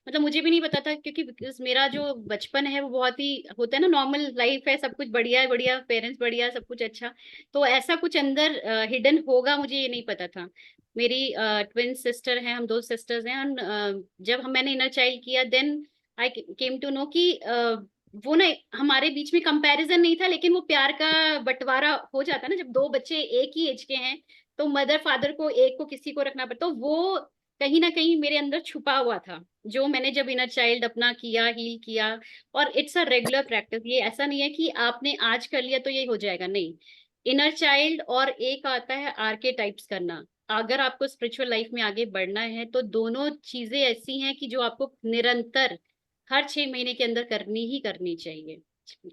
मतलब मुझे भी नहीं पता था, क्योंकि because मेरा जो बचपन है वो बहुत ही होता है ना, नॉर्मल लाइफ है, सब कुछ बढ़िया है, बढ़िया पेरेंट्स, बढ़िया सब कुछ अच्छा, तो ऐसा कुछ अंदर हिडन होगा मुझे ये नहीं पता था। मेरी ट्विन सिस्टर है, हम 2 सिस्टर्स हैं, और जब मैंने इनर चाइल्ड किया, then I came to know कि वो ना, हमारे बीच में कंपैरिजन नहीं था, लेकिन वो प्यार का बंटवारा हो जाता है ना, जब 2 बच्चे एक ही एज के हैं, तो मदर फादर को एक को किसी को रखना पड़ता, तो वो कहीं ना कहीं मेरे अंदर छुपा हुआ था, जो मैंने जब इनर चाइल्ड अपना किया, हील किया। और इट्स अ रेगुलर प्रैक्टिस, ये ऐसा नहीं है कि आपने आज कर लिया तो ये हो जाएगा, नहीं। इनर चाइल्ड और एक आता है आर्केटाइप्स करना। अगर आपको स्पिरिचुअल लाइफ में आगे बढ़ना है तो दोनों चीजें ऐसी हैं कि जो आपको निरंतर हर 6 महीने के अंदर करनी ही करनी चाहिए।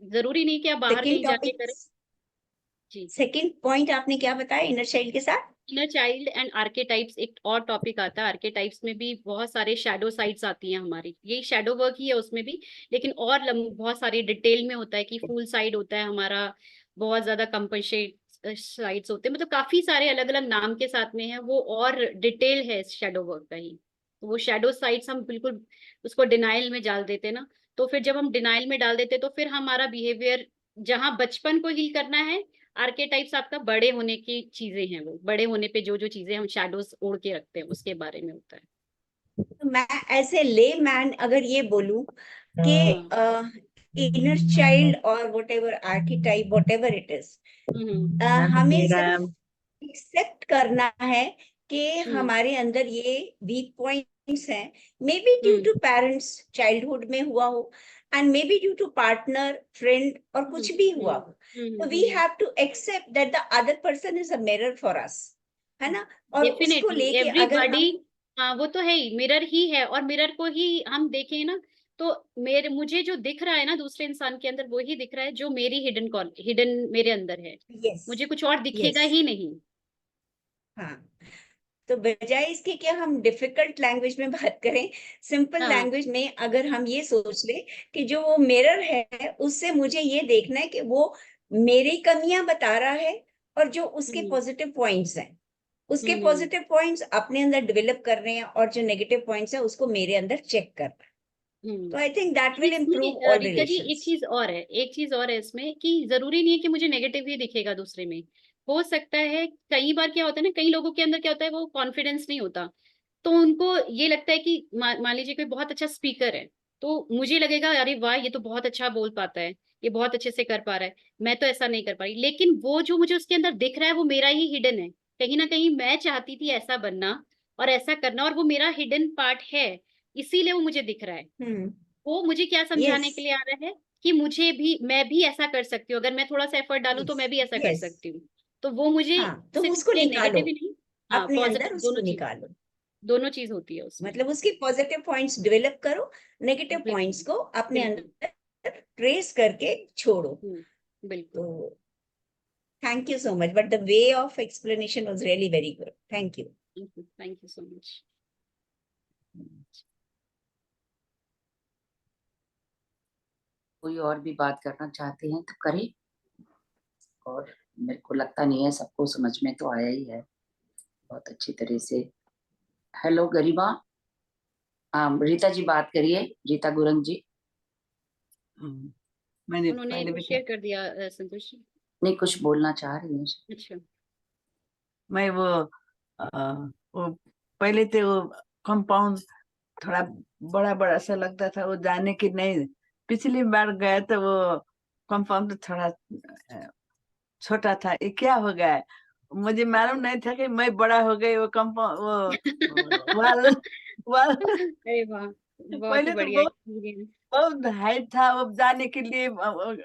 जरूरी नहीं कि आप बाहर सेकंड कहीं जाके टॉपिक, करें। जी। सेकंड पॉइंट आपने क्या बताया इनर चाइल्ड के साथ? इनर चाइल्ड एंड आर्केटाइप्स एक और टॉपिक आता है। आर्केटाइप्स में भी बहुत सारे शैडो साइड्स आती हैं हमारी, यही शैडो वर्क ही है उसमें भी, लेकिन और बहुत सारे डिटेल में होता है कि फुल साइड होता है हमारा, बहुत ज्यादा कंपनसेट साइड्स होते हैं, मतलब काफी सारे अलग अलग नाम के साथ में है वो, और डिटेल है शैडो वर्क का ही। तो वो शैडो साइड्स हम बिल्कुल उसको डिनाइल में डाल देते ना, तो फिर जब हम डिनाइल में डाल देते तो फिर हमारा बिहेवियर, जहाँ बचपन को हील करना है, आर्केटाइप्स आपका बड़े होने की चीजें हैं, वो बड़े होने पे जो जो चीजें हम शैडोज ओढ़ के रखते हैं उसके बारे में होता है। तो मैं एज ए ले मैन अगर ये बोलूं कि हाँ। इनर चाइल्ड और what ever archetype what ever it is, ma'am हमें मेरा सिर्फ एक्सेप्ट करना है कि हम्म। हमारे अंदर ये वीक पॉइंट्स हैं, maybe due to hmm. Parents childhood में हुआ हो, and maybe due to partner friend और कुछ भी हुआ हो। तो we have to accept that the other person is a mirror for us, है ना? और उसको डेफिनेटली लेके अगर एवरीबॉडी। हम, हाँ वो तो है ही, मिरर ही है, और मिरर को ही हम देखें ना, तो मेरे मुझे जो दिख रहा है ना दूसरे इंसान के अंदर, वो ही दिख रहा है जो मेरी हिडन मेरे अंदर है। यस मुझे कुछ और दिखेगा यस, ही नहीं। हाँ। तो बजाय इसके कि हम डिफिकल्ट लैंग्वेज में बात करें, सिंपल हाँ। लैंग्वेज में अगर हम ये सोच ले कि जो वो मिरर है उससे मुझे ये देखना है कि वो मेरी कमियां बता रहा है, और जो उसके हम्म। पॉजिटिव पॉइंट्स हैं उसके हम्म। पॉजिटिव पॉइंट्स अपने अंदर डेवलप कर रहे हैं, और जो नेगेटिव पॉइंट्स है उसको मेरे अंदर चेक कर रहा है। हम्म। तो I think that will improve इसमें ऑल रीता जी एक रिलेशंस। चीज और है, एक चीज और है इसमें, कि जरूरी नहीं है कि मुझे नेगेटिव ही दिखेगा दूसरे में। हो सकता है कई बार क्या होता है ना, कई लोगों के अंदर क्या होता है, वो कॉन्फिडेंस नहीं होता, तो उनको ये लगता है कि मान लीजिए कोई बहुत अच्छा स्पीकर है, तो मुझे लगेगा अरे वाह ये तो बहुत अच्छा बोल पाता है, ये बहुत अच्छे से कर पा रहा है, मैं तो ऐसा नहीं कर पा रही। लेकिन वो जो मुझे उसके अंदर दिख रहा है वो मेरा ही हिडन है। कहीं ना कहीं मैं चाहती थी ऐसा बनना और ऐसा करना, और वो मेरा हिडन पार्ट है, इसीलिए वो मुझे दिख रहा है। वो मुझे क्या यस समझाने के लिए आ रहा है कि मुझे भी, मैं भी ऐसा कर सकती हूँ, अगर मैं थोड़ा सा एफर्ट डालूं तो यस मैं भी ऐसा कर यस, सकती हूँ। तो वो मुझे हाँ। तो सिर्फ उसको इसलिए निकालो, नेगेटिव ही नहीं, हाँ अपने अंदर पॉजिटिव, उसको निकालो, दोनों चीज होती है उसमें। मतलब उसके पॉजिटिव पॉइंट्स डेवलप करो, नेगेटिव पॉइंट्स बिल्कुल। को अपने बिल्कुल। अंदर ट्रेस करके छोड़ो। बिल्कुल। तो thank you so much, but the way of explanation was really very good, thank you. Thank you so much. कोई और भी बात करना चाहते हैं तो करें, और मेरे को लगता नहीं है सबको समझ में तो आया ही है बहुत अच्छी तरह से। हेलो गरिमा, रीता जी बात करिए, रीता गुरंग जी। मैंने उन्होंने पहले भी शेयर कर दिया संतोष जी। नहीं, कुछ बोलना चाह रही हैं? अच्छा। मैं वो पहले तो वो कंपाउंड थोड़ा बड़ा बड़ा सा लगता था, वो जाने की नहीं। पिछली बार गए तो वो कंपाउंड तो थोड़ा छोटा था, ये क्या हो गया है? मुझे मालूम नहीं था कि मैं बड़ा हो गई। वो कंपाउंड वो वाल वाल अरे वाह, बहुत ही पहले तो बढ़िया बहुत एक्सपीरियंस। बहुत हाइट था, वो जाने के लिए बहुत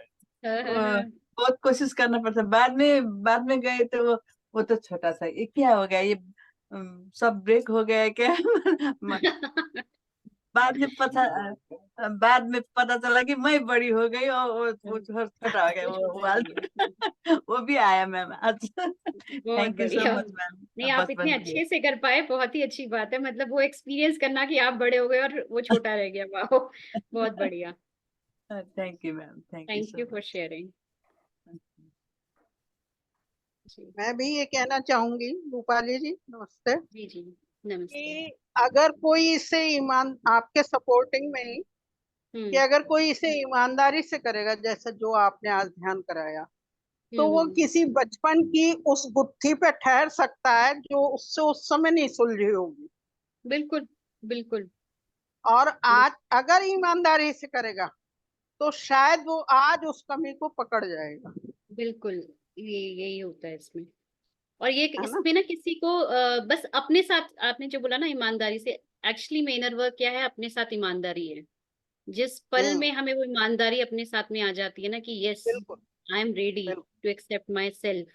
कोशिश करना पड़ता। बाद में गए तो वो तो छोटा सा, ये क्या हो गया? ये सब ब्रेक हो गया है क्या? बाद में पता चला कि मैं बड़ी हो गई और वो छोटा हो गया। वो वो छोटा हो गया। वो भी आया मैम आज। बहुत थैंक यू सो बढ़िया। मच नहीं, मैम, आप इतने बचपन के अच्छे से कर पाए, बहुत ही अच्छी बात है, मतलब वो एक्सपीरियंस करना कि आप बड़े हो गए और वो छोटा रह गया, वाह बहुत बढ़िया। Thank you ma'am, thank you thank so you for much. Sharing. जी। मैं भी ये कहना चाहूंगी, रूपाली जी नमस्ते, जी जी नमस्ते। कि अगर कोई इसे ईमान आपके सपोर्टिंग में ही, कि हम्म। अगर कोई इसे ईमानदारी से करेगा जैसे जो आपने आज ध्यान कराया, तो वो हम्म। किसी बचपन की उस गुत्थी पे ठहर सकता है जो उससे उस समय नहीं सुलझी होगी। बिल्कुल। बिल्कुल। और आज अगर ईमानदारी से करेगा तो शायद वो आज उस कमी को पकड़ जाएगा। बिल्कुल। ये यही होता है इसमें। और ये है ना? इसमें ना किसी को बस अपने साथ, आपने जो बोला ना ईमानदारी से, एक्चुअली मेन वर्क क्या है, अपने साथ ईमानदारी है। जिस पल में हमें वो ईमानदारी अपने साथ में आ जाती है ना कि यस बिल्कुल आई एम रेडी बिल्कुल टू एक्सेप्ट माई सेल्फ,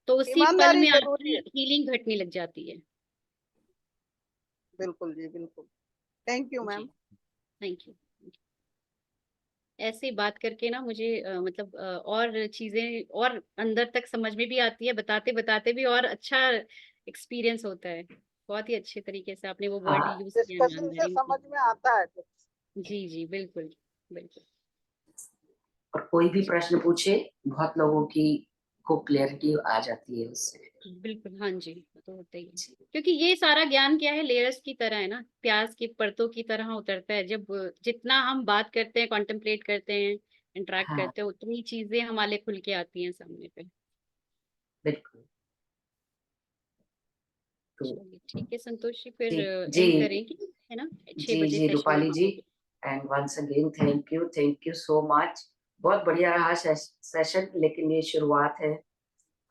तो उसी पल ईमानदारी में जरूरी आपकी है। हीलिंग घटने लग जाती है। बिल्कुल जी बिल्कुल। थैंक यू जी, मैम। Thank you. ऐसे बात करके ना मुझे मतलब और चीजें और अंदर तक समझ में भी आती है, बताते बताते भी और अच्छा एक्सपीरियंस होता है। बहुत ही अच्छे तरीके से आपने वो वर्ड हाँ, यूज किया, डिस्कशन से ईमानदारी। समझ में आता है कुछ। जी जी बिल्कुल बिल्कुल। और कोई भी प्रश्न पूछे, बहुत लोगों की को क्लैरिटी आ जाती है उससे। बिल्कुल हाँ जी, तो होता ही है। क्योंकि ये सारा ज्ञान क्या है, लेयर्स की तरह है ना, प्याज की परतों की तरह उतरता है। जब जितना हम बात करते हैं, कॉन्टेम्पलेट करते हैं, इंटरेक्ट हाँ करते हैं, उतनी चीजें हमारे खुल के आती हैं सामने पे। बिल्कुल। तो चलिए ठीक है संतोष जी, फिर जी एंड करेंगे, है ना, 6 जी बजे जी सेशन रूपाली जी, हमारा। And once again thank you so much. बहुत बढ़िया रहा सेशन, लेकिन ये शुरुआत है।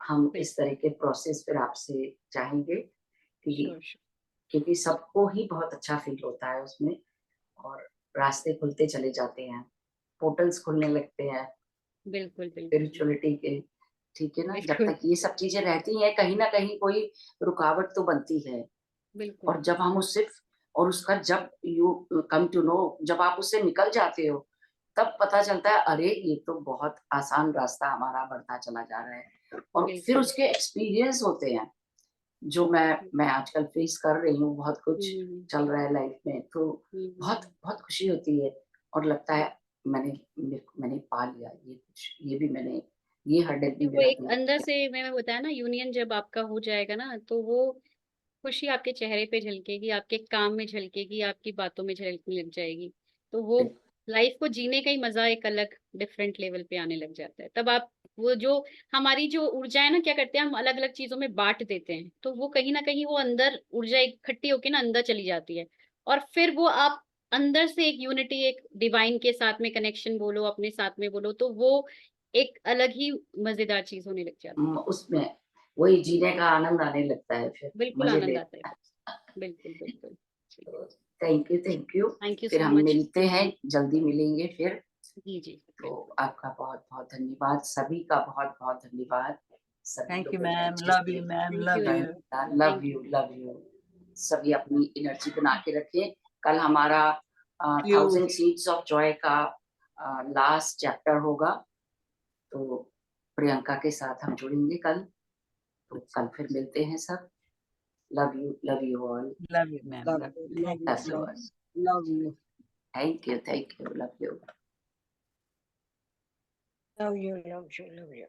हम इस तरह के प्रोसेस फिर आपसे चाहेंगे, श्योर श्योर। क्योंकि सबको ही बहुत अच्छा फील होता है उसमें, और रास्ते खुलते चले जाते हैं, पोर्टल्स खुलने लगते हैं बिल्कुल बिल्कुल स्पिरिचुअलिटी के। ठीक है ना, जब बिल्कुल तक ये सब चीजें रहती हैं, कहीं ना कहीं कोई रुकावट तो बनती है। बिल्कुल। और जब हम उससे, और उसका जब यू कम टू नो, जब आप उससे निकल जाते हो, तब पता चलता है अरे ये तो बहुत आसान रास्ता हमारा बढ़ता चला जा रहा है। और फिर बिल्कुल। उसके एक्सपीरियंस होते हैं जो मैं आजकल फेस कर रही हूँ, बहुत कुछ हम्म चल रहा है लाइफ में, तो बहुत बहुत खुशी होती है। और लगता है मैंने पा लिया ये कुछ, ये भी मैंने, ये हर्डल भी वो मेरा एक दूर। अंदर से मैंने बताया ना, यूनियन जब आपका हो जाएगा ना, तो वो खुशी आपके चेहरे पे झलकेगी, आपके काम में झलकेगी, आपकी बातों में झलकने लग जाएगी। तो वो लाइफ को जीने का ही मजा एक अलग डिफरेंट लेवल पे आने लग जाता है। तब आप वो जो हमारी जो ऊर्जा है ना, क्या करते हैं हम, अलग अलग चीजों में बांट देते हैं, तो वो कहीं ना कहीं वो अंदर ऊर्जा इकट्ठी होके ना अंदर चली जाती है। और फिर वो आप अंदर से एक यूनिटी, एक डिवाइन के साथ में कनेक्शन बोलो, अपने साथ में बोलो, तो वो एक अलग ही मजेदार चीज होने लग जाती है। उसमें वही जीने का आनंद आने लगता है, फिर बिल्कुल मजे आनंद ले। आता है। बिल्कुल बिल्कुल। Thank you. थैंक यू फिर सो हम मच। मिलते हैं, जल्दी मिलेंगे फिर। जी जी तो बिल्कुल। आपका बहुत बहुत धन्यवाद, सभी का बहुत बहुत धन्यवाद। सभी थैंक यू लोगों ने मैम, अच्छे लव यू से ma'am, thank you love you. Thank you. Love you. सभी अपनी एनर्जी बना के रखें। कल हमारा यू 1000 सीड्स ऑफ जॉय का लास्ट चैप्टर होगा, तो प्रियंका के साथ हम जुड़ेंगे कल। तो कल फिर मिलते हैं सब। Love you all. Love you ma'am, love love you you, love thank you you so much. Love you thank you, love you. Love you love you love you.